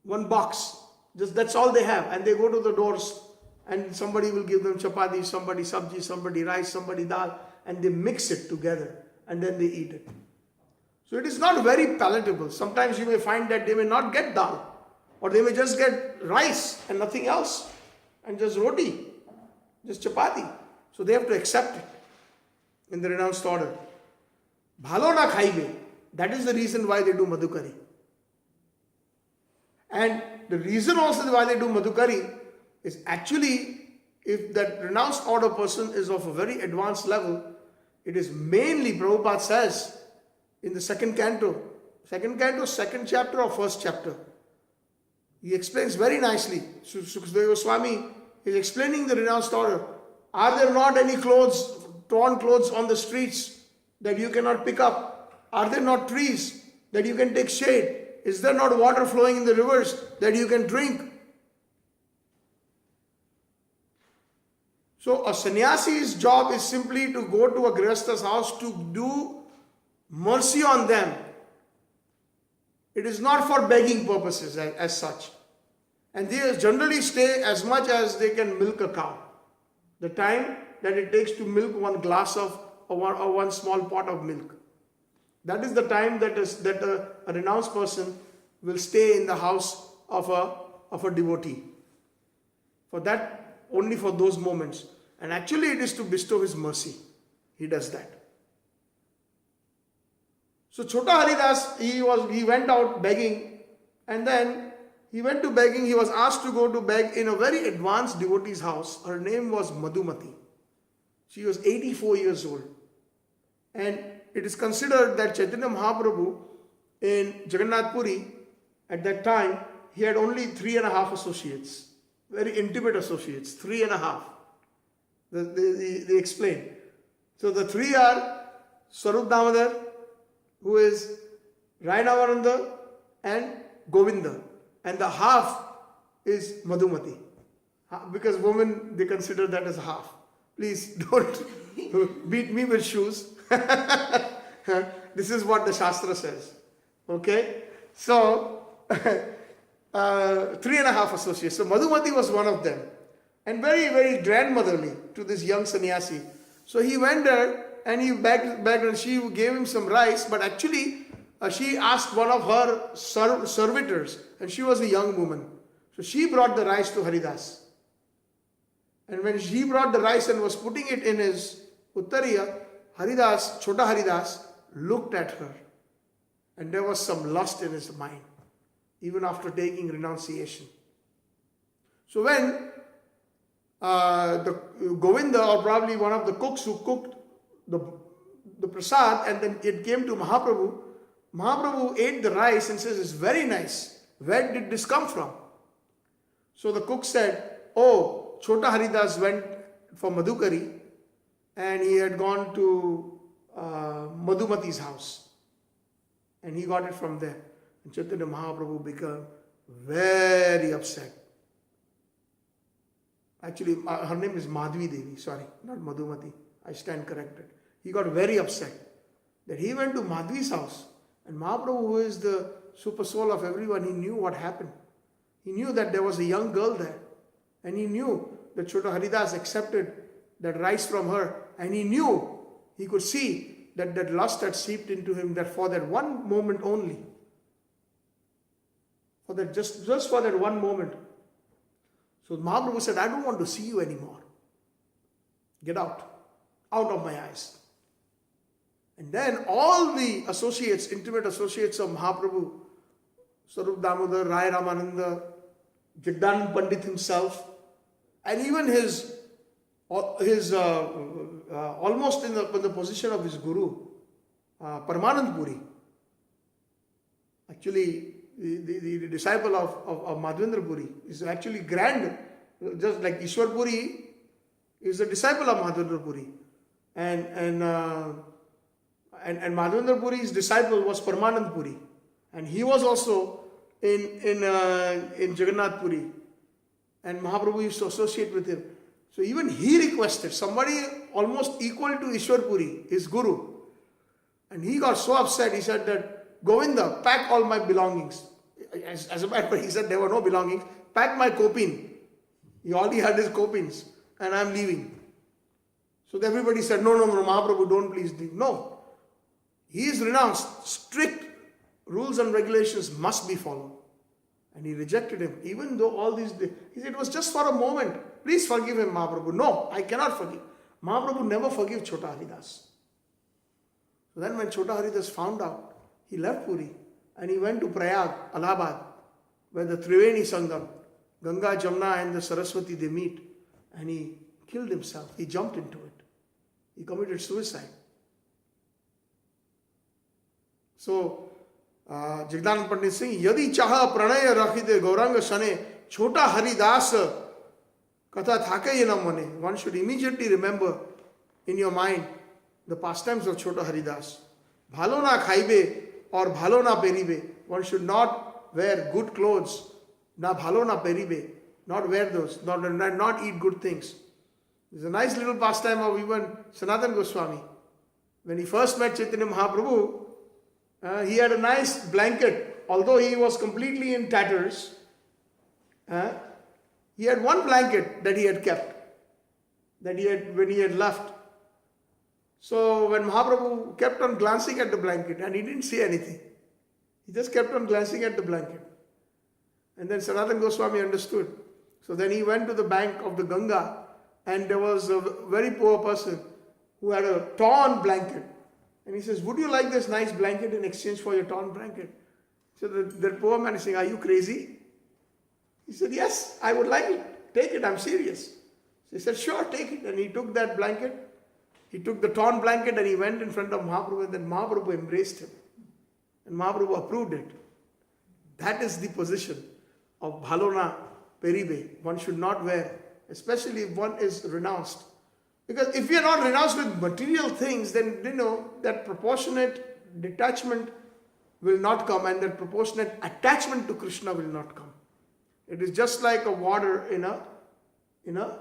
one box. Just that's all they have. And they go to the doors and somebody will give them chapati, somebody sabji, somebody rice, somebody dal, and they mix it together and then they eat it. So it is not very palatable. Sometimes you may find that they may not get dal, or they may just get rice and nothing else, and just roti, just chapati. So they have to accept it in the renounced order. Bhalo na khaibe. That is the reason why they do madhukari. And the reason also why they do madhukari is actually, if that renounced order person is of a very advanced level, it is mainly, Prabhupada says, in the second canto, second chapter or first chapter. He explains very nicely. Sukadeva Goswami is explaining the renounced order. Are there not any clothes, torn clothes on the streets that you cannot pick up? Are there not trees that you can take shade? Is there not water flowing in the rivers that you can drink? So a sannyasi's job is simply to go to a grihastha's house to do mercy on them. It is not for begging purposes as such. And they generally stay as much as they can milk a cow. The time that it takes to milk one glass of or one small pot of milk. That is the time that a renounced person will stay in the house of a devotee. For that, only for those moments. And actually it is to bestow his mercy. He does that. So Chota Haridas, he went out begging, and then he went to begging. He was asked to go to beg in a very advanced devotee's house. Her name was Madhumati. She was 84 years old. And it is considered that Chaitanya Mahaprabhu in Jagannath Puri, at that time, he had only 3.5 associates. Very intimate associates, 3.5. They explain. So the three are Swarup Damodar, who is Rainavananda and Govinda. And the half is Madhumati. Because women, they consider that as half. Please don't beat me with shoes. This is what the Shastra says. Okay? So, 3.5 associates. So Madhumati was one of them. And very, very grandmotherly to this young sannyasi. So he went there and he begged and she gave him some rice. But actually, she asked one of her servitors, and she was a young woman. So she brought the rice to Haridas. And when she brought the rice and was putting it in his uttariya, Haridas, Chota Haridas, looked at her. And there was some lust in his mind, even after taking renunciation. So when the Govinda, or probably one of the cooks who cooked the prasad, and then it came to Mahaprabhu, Mahaprabhu ate the rice and says, "It's very nice. Where did this come from?" So the cook said, "Oh, Chota Haridas went for Madhukari and he had gone to Madhumati's house and he got it from there." And Chaitanya Mahaprabhu became very upset. Actually, her name is Madhvi Devi, sorry, not Madhumati. I stand corrected. He got very upset that he went to Madhvi's house, and Mahaprabhu, who is the super soul of everyone, he knew what happened. He knew that there was a young girl there, and he knew that Chota Haridas accepted that rice from her, and he knew, he could see that lust had seeped into him, that for that one moment only, for that just for that one moment. So Mahaprabhu said, "I don't want to see you anymore. Get out of my eyes." And then all the associates, intimate associates of Mahaprabhu, Swarup Damodar, Rai Ramananda, Jagdanand Pandit himself, and even his almost in the position of his guru, Paramanand Puri. Actually, the disciple of Madhvendra Puri is actually just like Ishwar Puri is a disciple of Madhavendra Puri. And Madhavendra Puri's disciple was Paramanand Puri. And he was also in Jagannath Puri. And Mahaprabhu used to associate with him. So even he requested somebody almost equal to Ishwar Puri, his guru. And he got so upset, he said that, Govinda, pack all my belongings. As a matter of fact, he said there were no belongings. Pack my kopin. He already had his kopins. And I'm leaving. So everybody said, no, Mahaprabhu, don't please leave. No. He is renounced. Strict rules and regulations must be followed. And he rejected him. Even though all these, he said, it was just for a moment. Please forgive him, Mahaprabhu. No, I cannot forgive. Mahaprabhu never forgave Chota Haridas. So then when Chota Haridas found out, he left Puri and he went to Prayag, Allahabad, where the Triveni Sangam, Ganga, Jamna and the Saraswati, they meet. And he killed himself. He jumped into it. He committed suicide. So, Jagdanand Pandit Singh, Yadi chaha pranaya rakhide gauranga sane Chota Haridas katha thake na mane. One should immediately remember in your mind the pastimes of Chota Haridas. Bhalo na khaibe or bhalo na peribe. One should not wear good clothes. Na bhalo na peribe. Not wear those. Not eat good things. There's a nice little pastime of even Sanatana Goswami. When he first met Chaitanya Mahaprabhu, he had a nice blanket. Although he was completely in tatters, he had one blanket that he had kept, when he had left. So when Mahaprabhu kept on glancing at the blanket and he didn't see anything, he just kept on glancing at the blanket. And then Sanatana Goswami understood. So then he went to the bank of the Ganga, and there was a very poor person who had a torn blanket. And he says, would you like this nice blanket in exchange for your torn blanket? So the poor man is saying, are you crazy? He said, yes, I would like it. Take it, I'm serious. So he said, sure, take it. And he took that blanket. He took the torn blanket and he went in front of Mahaprabhu, and then Mahaprabhu embraced him. And Mahaprabhu approved it. That is the position of Bhalona Peribe. One should not wear, especially if one is renounced. Because if we are not renounced with material things, then that proportionate detachment will not come, and that proportionate attachment to Krishna will not come. It is just like a water in a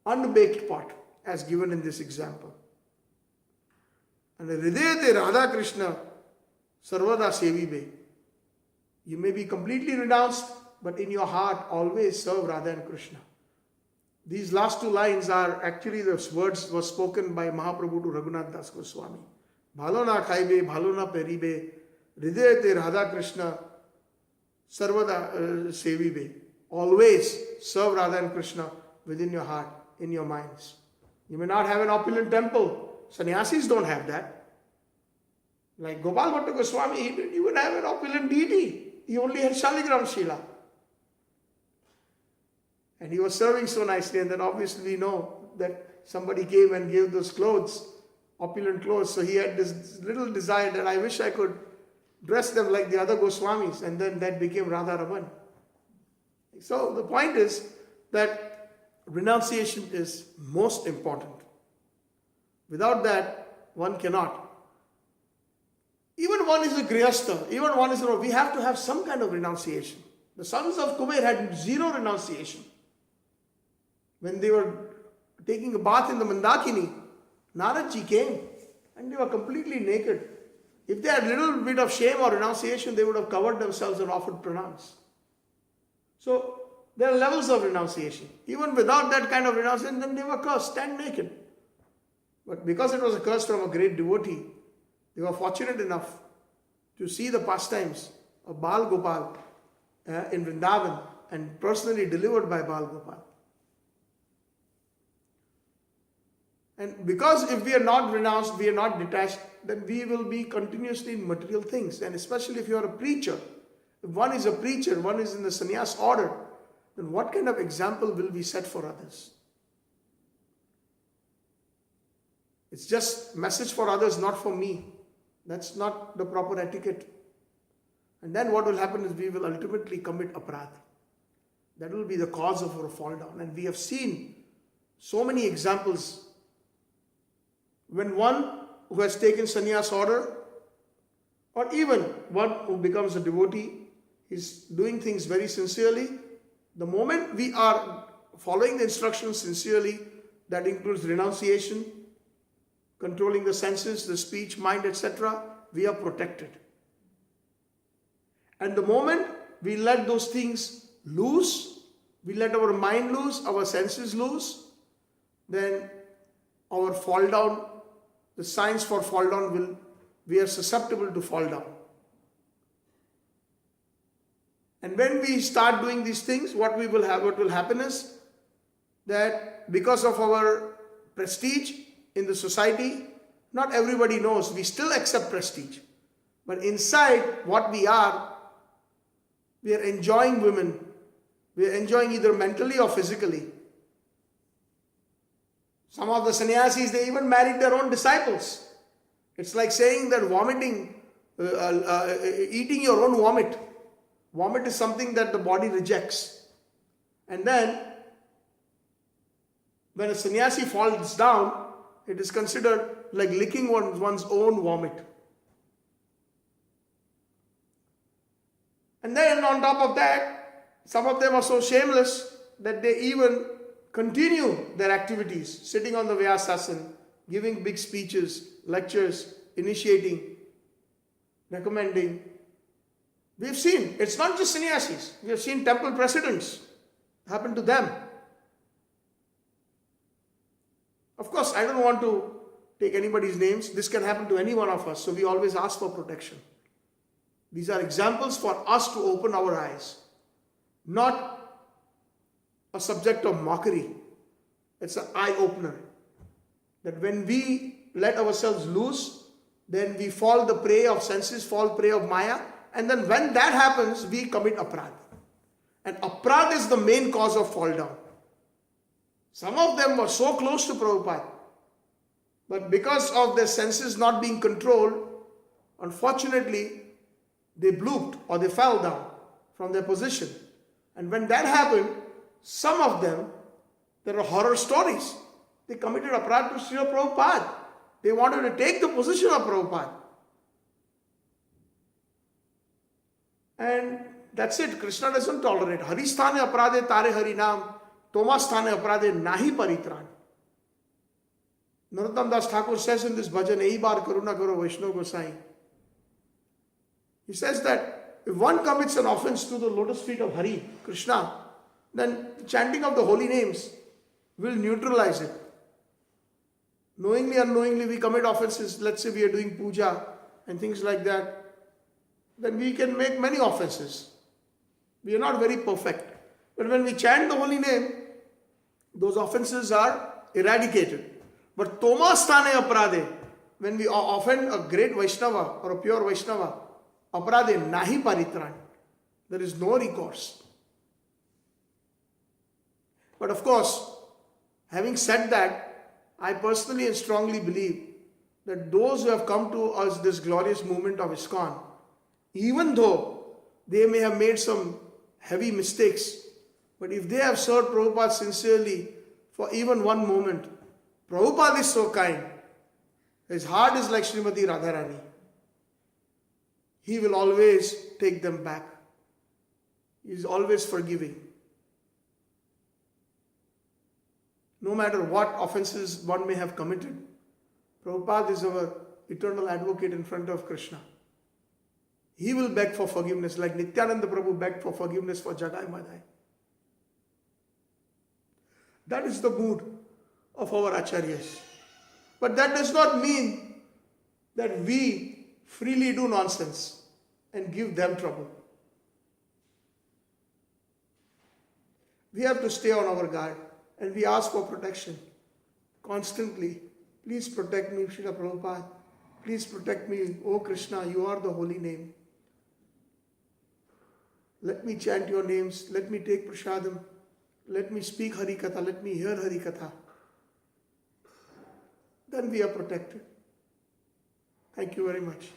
unbaked pot, as given in this example. And Hridayate Radha Krishna Sarvada Sevibe. You may be completely renounced, but in your heart always serve Radha and Krishna. These last two lines are actually the words were spoken by Mahaprabhu to Raghunath Das Goswami. Bhalo na khaibe, bhalo na peribe, hridayate Radha Krishna, sarvada sevibe. Always serve Radha and Krishna within your heart, in your minds. You may not have an opulent temple. Sannyasis don't have that. Like Gopal Bhatta Goswami, he didn't even have an opulent deity. He only had Shaligram Shila. And he was serving so nicely, and then obviously we know that somebody came and gave those clothes, opulent clothes. So he had this little desire that I wish I could dress them like the other Goswamis, and then that became Radharaman. So the point is that renunciation is most important. Without that, one cannot. Even one is a Grihastha, we have to have some kind of renunciation. The sons of Kuber had zero renunciation. When they were taking a bath in the Mandakini, Naradji came and they were completely naked. If they had a little bit of shame or renunciation, they would have covered themselves and offered pranams. So there are levels of renunciation. Even without that kind of renunciation, then they were cursed, stand naked. But because it was a curse from a great devotee, they were fortunate enough to see the pastimes of Bal Gopal in Vrindavan, and personally delivered by Bal Gopal. And because if we are not renounced, we are not detached, then we will be continuously in material things. And especially if you are a preacher, if one is a preacher, one is in the sannyas order, then what kind of example will we set for others? It's just message for others, not for me. That's not the proper etiquette. And then what will happen is we will ultimately commit aparadh. that will be the cause of our fall down. And we have seen so many examples. When one who has taken sannyas order, or even one who becomes a devotee, is doing things very sincerely, the moment we are following the instructions sincerely, that includes renunciation, controlling the senses, the speech, mind, etc., we are protected. And the moment we let those things loose, we let our mind loose, our senses loose, then our fall down, the signs for fall down we are susceptible to fall down. And when we start doing these things, what will happen is that because of our prestige in the society, not everybody knows, we still accept prestige. But inside what we are enjoying women. We are enjoying either mentally or physically. Some of the sannyasis, they even married their own disciples. It's like saying that eating your own vomit. Vomit is something that the body rejects. And then, when a sannyasi falls down, it is considered like licking one's own vomit. And then on top of that, some of them are so shameless that they even continue their activities, sitting on the Vyasasana, giving big speeches, lectures, initiating, recommending. We've seen, it's not just sannyasis, we have seen temple presidents happen to them. Of course, I don't want to take anybody's names. This can happen to any one of us, so we always ask for protection. These are examples for us to open our eyes, not a subject of mockery. It's an eye-opener. That when we let ourselves loose, then we fall the prey of senses, fall prey of Maya, and then when that happens, we commit aparad. And aparad is the main cause of fall down. Some of them were so close to Prabhupada, but because of their senses not being controlled, unfortunately, they blooped or they fell down from their position. And when that happened, some of them, there are horror stories. They committed aparad to Srila Prabhupada. They wanted to take the position of Prabhupada. And that's it. Krishna doesn't tolerate. Haristhane aparade tare harinam, Tomasthane aparade nahi paritran. Narottam Das Thakur says in this bhajan, Ei bar karuna karo Vaishnav Gosai. He says that if one commits an offense to the lotus feet of Hari, Krishna, then chanting of the holy names will neutralize it. Knowingly, unknowingly, we commit offenses. Let's say we are doing puja and things like that. Then we can make many offenses. We are not very perfect. But when we chant the holy name, those offenses are eradicated. But Tomasthane aparade, when we offend a great Vaishnava or a pure Vaishnava, aparade nahi paritran. There is no recourse. But of course, having said that, I personally and strongly believe that those who have come to us this glorious movement of ISKCON, even though they may have made some heavy mistakes, but if they have served Prabhupada sincerely for even one moment, Prabhupada is so kind. His heart is like Srimati Radharani. He will always take them back. He is always forgiving. No matter what offenses one may have committed, Prabhupada is our eternal advocate in front of Krishna. He will beg for forgiveness like Nityananda Prabhu begged for forgiveness for Jagai Madai. That is the mood of our acharyas. But that does not mean that we freely do nonsense and give them trouble. We have to stay on our guard and we ask for protection constantly. Please protect me, Srila Prabhupada. Please protect me, O Krishna, you are the holy name. Let me chant your names. Let me take prasadam. Let me speak Harikatha. Let me hear Harikatha. Then we are protected. Thank you very much.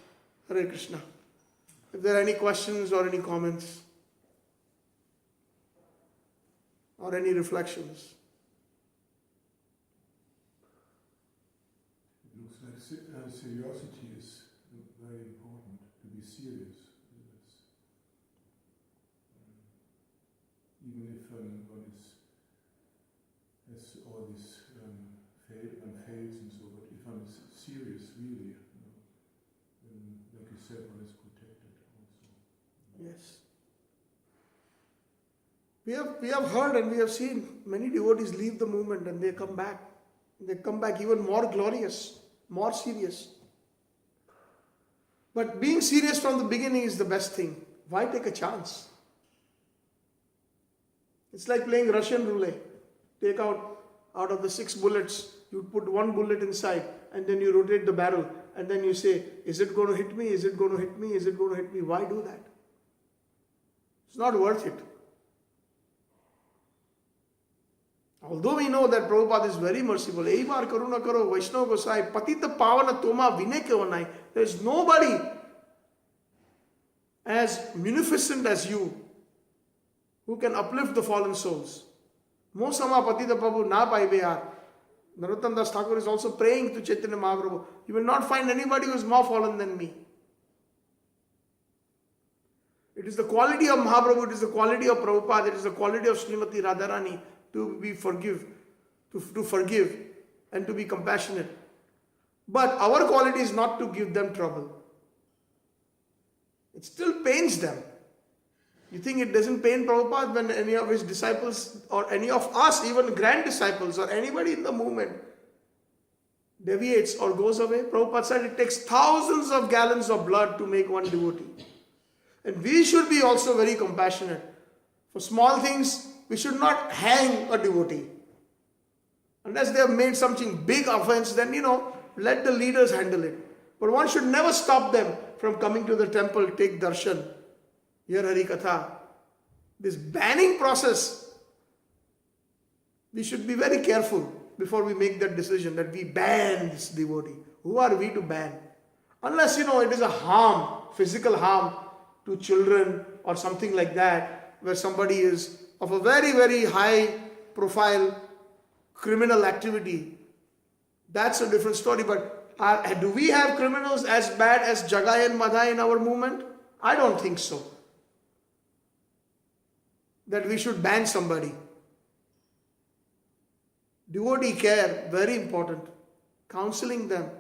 Hare Krishna. If there are any questions or any comments. or any reflections? It looks like seriosity is very important, to be serious. Even if one has all these fails and so, but if one is serious, really, then, like you said, one is protected also. Yes. We have heard and we have seen many devotees leave the movement and they come back. They come back even more glorious, more serious. But being serious from the beginning is the best thing. Why take a chance? It's like playing Russian roulette. Take out of the 6 bullets, you put 1 bullet inside and then you rotate the barrel and then you say, is it going to hit me? Is it going to hit me? Is it going to hit me? Why do that? It's not worth it. Although we know that Prabhupada is very merciful, Ei baar karuna karo, Vaishnava Gosai, Patita Pavana Toma Vinay Kevanai. There is nobody as munificent as you who can uplift the fallen souls. Mo sama Patita Prabhu na paive yaar. Narottam Das Thakur is also praying to Chaitanya Mahaprabhu. You will not find anybody who is more fallen than me. It is the quality of Mahaprabhu, it is the quality of Prabhupada, it is the quality of Srimati Radharani to forgive and to be compassionate. But our quality is not to give them trouble. It still pains them. You think it doesn't pain Prabhupada when any of his disciples or any of us, even grand disciples or anybody in the movement deviates or goes away? Prabhupada said it takes thousands of gallons of blood to make one devotee. And we should be also very compassionate. For small things, we should not hang a devotee. Unless they have made something big offense, then let the leaders handle it. But one should never stop them from coming to the temple, take darshan, hear Hari Katha. This banning process, we should be very careful before we make that decision that we ban this devotee. Who are we to ban? Unless it is a harm, physical harm to children or something like that, where somebody is of a very, very high profile criminal activity. That's a different story. But do we have criminals as bad as Jagai and Madhai in our movement? I don't think so. That we should ban somebody. Devotee care, very important. Counseling them.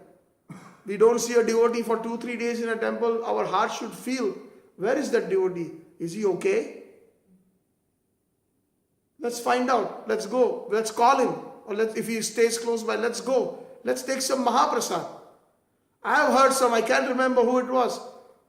We don't see a devotee for 2-3 days in a temple. Our heart should feel, where is that devotee? Is he okay? Let's find out. Let's go. Let's call him. Or if he stays close by, let's go. Let's take some Mahaprasad. I have heard some, I can't remember who it was.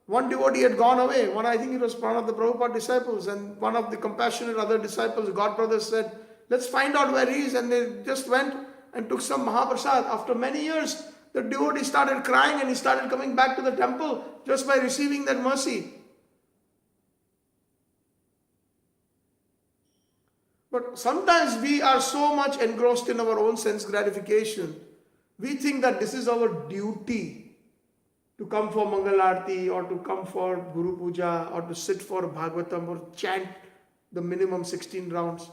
One devotee had gone away. I think it was one of the Prabhupada disciples, and one of the compassionate other disciples, God brothers, said, let's find out where he is. And they just went and took some Mahaprasad. After many years, the devotee started crying and he started coming back to the temple just by receiving that mercy. But sometimes we are so much engrossed in our own sense gratification. We think that this is our duty to come for Mangal Aarti or to come for Guru Puja or to sit for Bhagavatam or chant the minimum 16 rounds.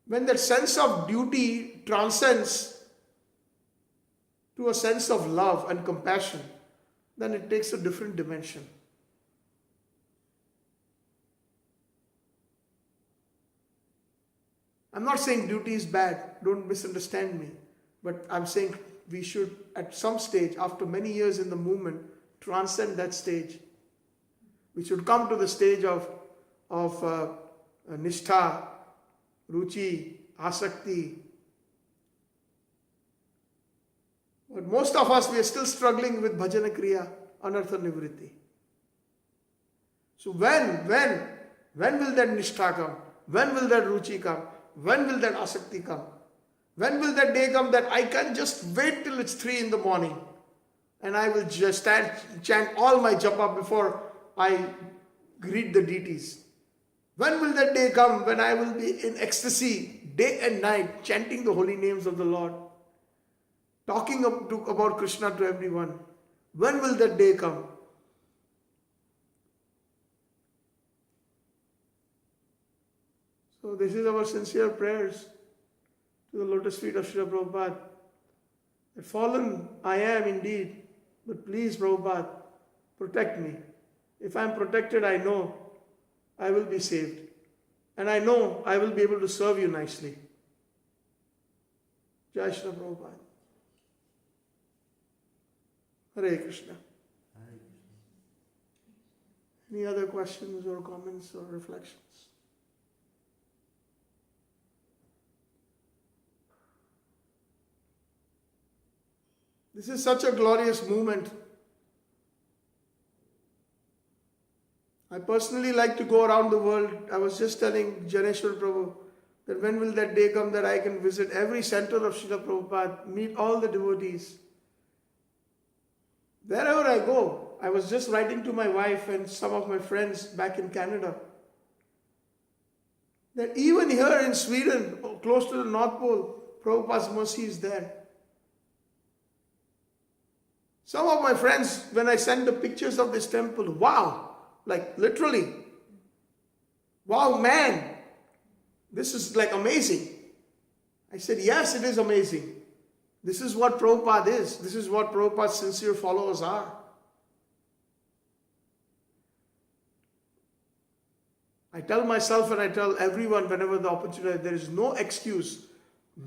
When that sense of duty transcends to a sense of love and compassion, then it takes a different dimension. I'm not saying duty is bad, don't misunderstand me. But I'm saying we should, at some stage, after many years in the movement, transcend that stage. We should come to the stage of nishtha, ruchi, asakti. But most of us, we are still struggling with bhajana kriya, anartha nivritti. So when will that nishtha come? When will that ruchi come? When will that asakti come? When will that day come that I can just wait till it's 3 in the morning and I will just chant all my japa before I greet the deities? When will that day come when I will be in ecstasy day and night chanting the holy names of the Lord, talking about Krishna to everyone? When will that day come? So this is our sincere prayers to the lotus feet of Srila Prabhupada. That fallen I am indeed, but please Prabhupada, protect me. If I am protected, I know I will be saved. And I know I will be able to serve you nicely. Jai Srila Prabhupada. Hare Krishna. Any other questions or comments or reflections? This is such a glorious movement. I personally like to go around the world. I was just telling Janeshwar Prabhu that when will that day come that I can visit every center of Srila Prabhupada, meet all the devotees. Wherever I go, I was just writing to my wife and some of my friends back in Canada that even here in Sweden, close to the North Pole, Prabhupada's mercy is there. Some of my friends, when I send the pictures of this temple, wow, like literally, wow, man, this is like amazing. I said, yes, it is amazing. This is what Prabhupada is. This is what Prabhupada's sincere followers are. I tell myself and I tell everyone whenever the opportunity, there is no excuse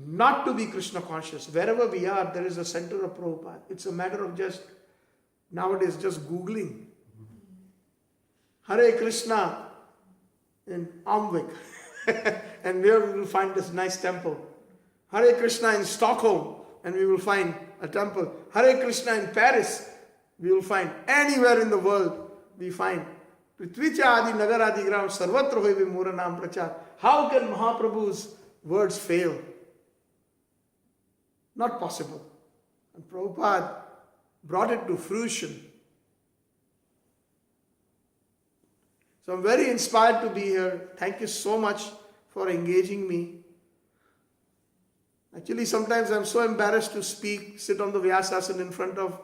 not to be Krishna conscious. Wherever we are, there is a center of Prabhupada. It's a matter of just, nowadays, just Googling. Hare Krishna in Almvyik. And there we will find this nice temple. Hare Krishna in Stockholm. And we will find a temple. Hare Krishna in Paris. We will find anywhere in the world. We find Prithvicha Adi Nagar Adi Gram Sarvatra Hoive Mura Nam Prachar. How can Mahaprabhu's words fail? Not possible. And Prabhupada brought it to fruition. So I'm very inspired to be here. Thank you so much for engaging me. Actually, sometimes I'm so embarrassed to speak, sit on the Vyasasana in front of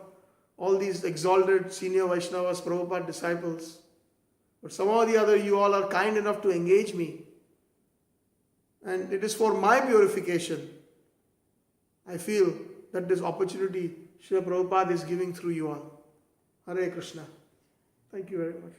all these exalted senior Vaishnavas, Prabhupada disciples. But somehow or the other, you all are kind enough to engage me. And it is for my purification. I feel that this opportunity Srila Prabhupada is giving through you all. Hare Krishna. Thank you very much.